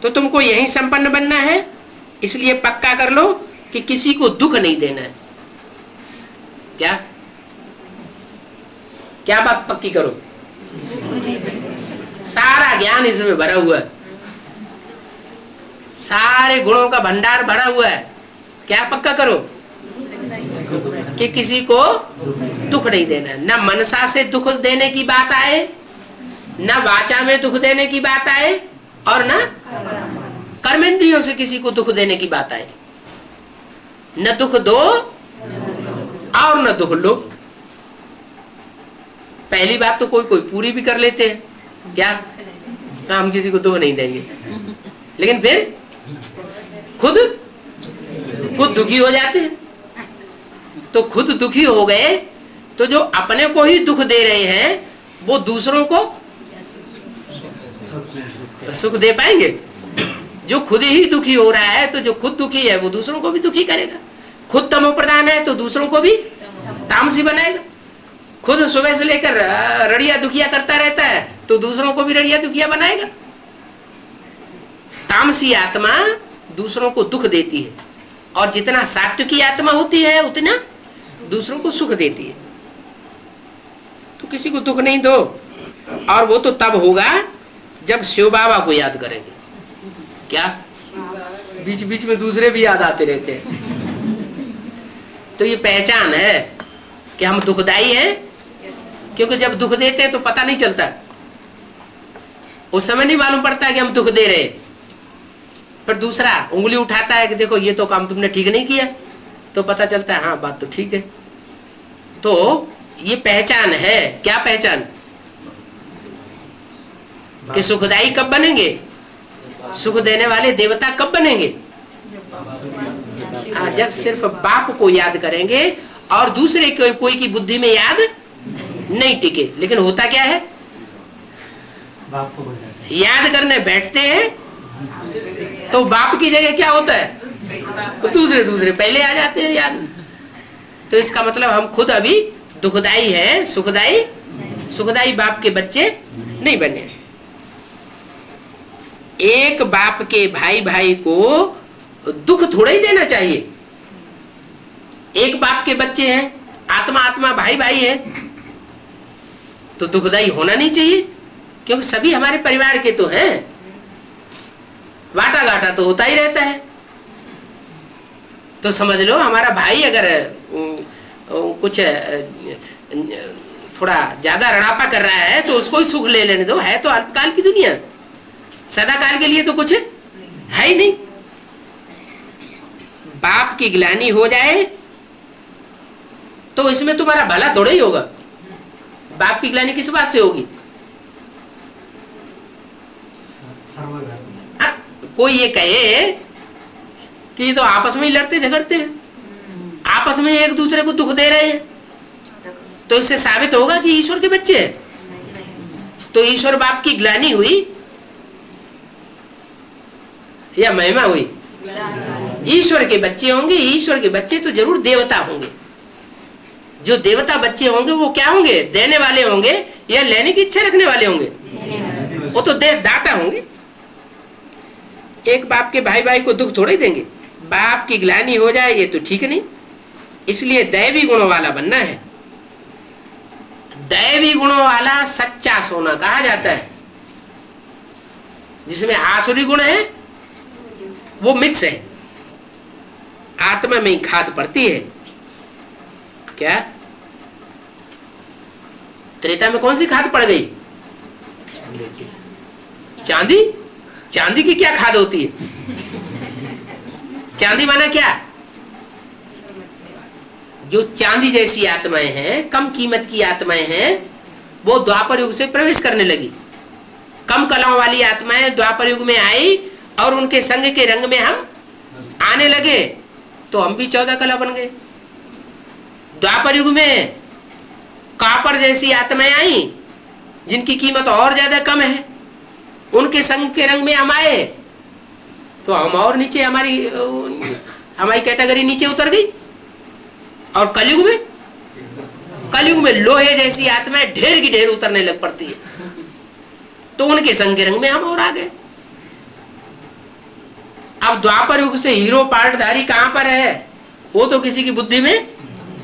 S1: तो तुमको यही संपन्न बनना है, इसलिए पक्का कर लो कि किसी को दुख नहीं देना है। क्या क्या बात पक्की करो? सारा ज्ञान इसमें भरा हुआ है, सारे गुणों का भंडार भरा हुआ है। क्या पक्का करो? कि किसी को दुख नहीं देना है। न मनसा से दुख देने की बात आए, न वाचा में दुख देने की बात आए, और न कर्मेंद्रियों से किसी को दुख देने की बात आए। न दुख दो और न दुख लो। पहली बात तो कोई कोई पूरी भी कर लेते हैं, क्या हम किसी को दुख नहीं देंगे, लेकिन फिर खुद दुखी हो जाते हैं। तो खुद दुखी हो गए तो जो अपने को ही दुख दे रहे हैं वो दूसरों को सुख दे पाएंगे? जो खुद ही दुखी हो रहा है तो जो खुद दुखी है वो दूसरों को भी दुखी करेगा। खुद तमो प्रधान है तो दूसरों को भी तामसी बनाएगा। खुद सुबह से लेकर रड़िया दुखिया करता रहता है तो दूसरों को भी रड़िया दुखिया बनाएगा। तामसी आत्मा दूसरों को दुख देती है और जितना सात्विकी आत्मा होती है उतना दूसरों को सुख देती है। तो किसी को दुख नहीं दो, और वो तो तब होगा जब शिव बाबा को याद करेंगे। क्या बीच बीच में दूसरे भी याद आते रहते हैं। तो ये पहचान है कि हम दुखदाई हैं, क्योंकि जब दुख देते हैं तो पता नहीं चलता, उस समय नहीं मालूम पड़ता कि हम दुख दे रहे हैं। पर दूसरा उंगली उठाता है कि देखो ये तो काम तुमने ठीक नहीं किया, तो पता चलता है हाँ बात तो ठीक है। तो ये पहचान है। क्या पहचान? कि सुखदाई कब बनेंगे? सुख देने वाले देवता कब बनेंगे? जब सिर्फ बाप को याद करेंगे और दूसरे कोई की बुद्धि में याद नहीं टिके। लेकिन होता क्या है,
S3: बाप को
S1: याद करने बैठते हैं तो बाप की जगह क्या होता है, तो दूसरे पहले आ जाते हैं याद। तो इसका मतलब हम खुद अभी दुखदाई हैं, सुखदाई बाप के बच्चे नहीं बने। एक बाप के भाई को दुख थोड़ा ही देना चाहिए। एक बाप के बच्चे हैं, आत्मा भाई है, तो दुखदाई होना नहीं चाहिए, क्योंकि सभी हमारे परिवार के तो हैं। वाटा घाटा तो होता ही रहता है। तो समझ लो हमारा भाई अगर कुछ थोड़ा ज्यादा रड़ापा कर रहा है तो उसको ही सुख ले लेने दो। है तो अल्पकाल की दुनिया, सदा काल के लिए तो कुछ है ही नहीं। बाप की ग्लानि हो जाए तो इसमें तुम्हारा भला थोड़ा ही होगा। बाप की ग्लानि किस बात से होगी? कोई ये कहे कि तो आपस में ही लड़ते झगड़ते हैं, आपस में एक दूसरे को दुख दे रहे हैं, तो इससे साबित होगा कि ईश्वर के बच्चे हैं। तो ईश्वर बाप की ग्लानि हुई या महिमा हुई? ईश्वर के बच्चे होंगे। ईश्वर के बच्चे तो जरूर देवता होंगे। जो देवता बच्चे होंगे वो क्या होंगे? देने वाले होंगे या लेने की इच्छा रखने वाले होंगे? वो तो दाता होंगे। एक बाप के भाई को दुख थोड़े देंगे। बाप की ग्लानि हो जाए ये तो ठीक नहीं। इसलिए दैवी गुणों वाला बनना है। दैवी गुणों वाला सच्चा सोना कहा जाता है। जिसमें आसुरी गुण है वो मिक्स है, आत्मा में खाद पड़ती है। क्या त्रेता में कौन सी खाद पड़ गई? चांदी। चांदी की क्या खाद होती है? चांदी माना क्या? जो चांदी जैसी आत्माएं हैं, कम कीमत की आत्माएं हैं, वो द्वापर युग से प्रवेश करने लगी। कम कलाओं वाली आत्माएं द्वापर युग में आई और उनके संग के रंग में हम आने लगे, तो हम भी 14 कला बन गए। द्वापर युग में कापर जैसी आत्माएं आई जिनकी कीमत और ज्यादा कम है, उनके संग के रंग में हम आए तो हम और नीचे, हमारी कैटेगरी नीचे उतर गई। और कलयुग में लोहे जैसी आत्माएं ढेर की ढेर उतरने लग पड़ती है, तो उनके संग के रंग में हम और आ गए। अब द्वापर युग से हीरो पार्टधारी कहां पर है? वो तो किसी की बुद्धि में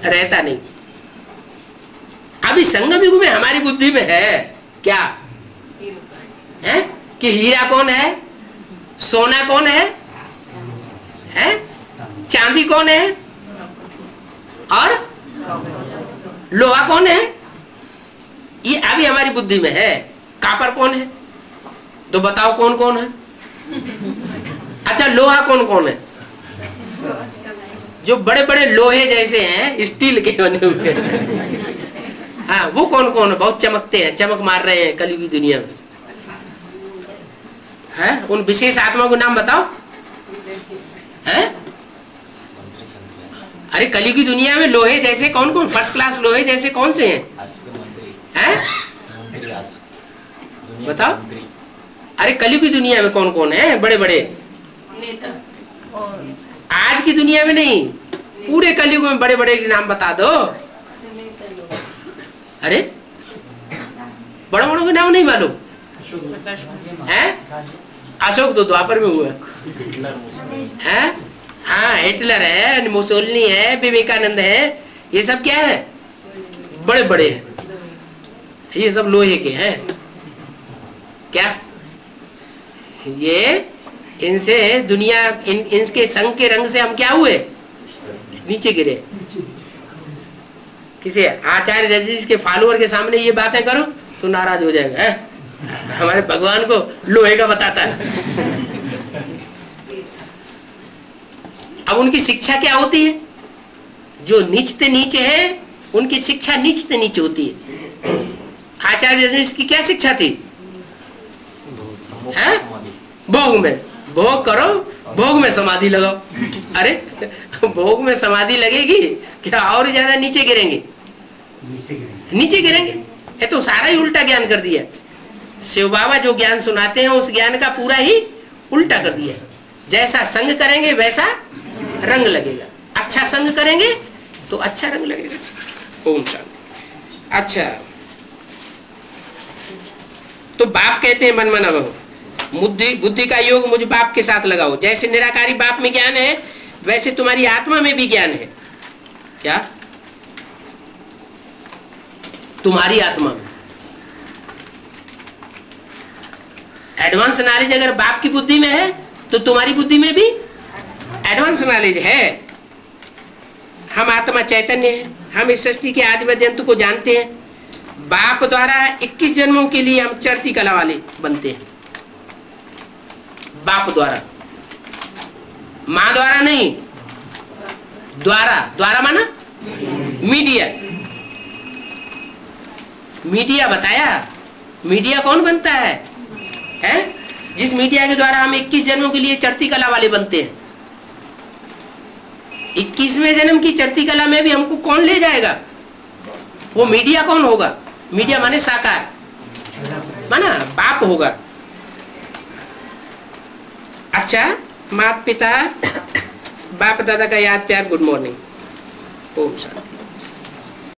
S1: रहता नहीं। अभी संगम युग में हमारी बुद्धि में है क्या है कि हीरा कौन है, सोना कौन है, चांदी कौन है और लोहा कौन है? ये अभी हमारी बुद्धि में है। कापर कौन है? तो बताओ कौन कौन है? अच्छा, लोहा कौन कौन है? जो बड़े बड़े लोहे जैसे हैं, स्टील के बने हुए। हाँ, वो कौन कौन है बहुत चमकते हैं, चमक मार रहे हैं कलयुग की दुनिया में? है उन विशेष आत्मा को नाम बताओ। है अरे कलयुग की दुनिया में लोहे जैसे कौन कौन, फर्स्ट क्लास लोहे जैसे कौन से हैं? हैं? बताओ। अरे कलयुग की दुनिया में कौन कौन है बड़े बड़े? आज की दुनिया में नहीं, पूरे कलयुग में बड़े बड़े नाम बता दो। अरे बड़े बड़ों के नाम नहीं मालूम है? अशोक तो द्वापर में हुआ है। हाँ, हिटलर है, मुसोलिनी है, विवेकानंद है, ये सब क्या है? बड़े बड़े हैं, ये सब लोहे के हैं। क्या ये इनसे दुनिया इनके संग के रंग से हम क्या हुए? नीचे गिरे। किसी आचार्य रजनीश के फॉलोअर के सामने ये बातें करो तो नाराज हो जाएगा है? हमारे भगवान को लोहे का बताता है। अब उनकी शिक्षा क्या होती है? जो नीचते नीचे है उनकी शिक्षा नीचते नीचे होती है। आचार्य रजनीश की क्या शिक्षा थी? है भोग में, भोग करो, भोग में समाधि लगाओ। अरे भोग में समाधि लगेगी क्या और ज्यादा नीचे गिरेंगे? नीचे गिरेंगे। ये तो सारा ही उल्टा ज्ञान कर दिया। शिव बाबा जो ज्ञान सुनाते हैं उस ज्ञान का पूरा ही उल्टा कर दिया। जैसा संग करेंगे वैसा रंग लगेगा, अच्छा संग करेंगे तो अच्छा रंग लगेगा। ओम शांति। अच्छा, तो बाप कहते हैं मन मना बहु, बुद्धि का योग मुझ बाप के साथ लगाओ। जैसे निराकारी बाप में ज्ञान है वैसे तुम्हारी आत्मा में भी ज्ञान है। क्या? तुम्हारी आत्मा में एडवांस नॉलेज अगर बाप की बुद्धि में है तो तुम्हारी बुद्धि में भी एडवांस नॉलेज है। हम आत्मा चैतन्य है, हम इस सृष्टि के आदि मध्य अंत को जानते हैं। बाप द्वारा 21 जन्मों के लिए हम चढ़ती कला वाले बनते हैं। बाप द्वारा, मां द्वारा नहीं, द्वारा। द्वारा माना मीडिया। मीडिया बताया, मीडिया कौन बनता है? जिस मीडिया के द्वारा हम 21 जन्मों के लिए चढ़ती कला वाले बनते हैं। 21वें जन्म की चढ़ती कला में भी हमको कौन ले जाएगा? वो मीडिया कौन होगा? मीडिया माने साकार, माना बाप होगा। अच्छा, माता पिता बाप दादा का याद प्यार, गुड मॉर्निंग। ओम शांति।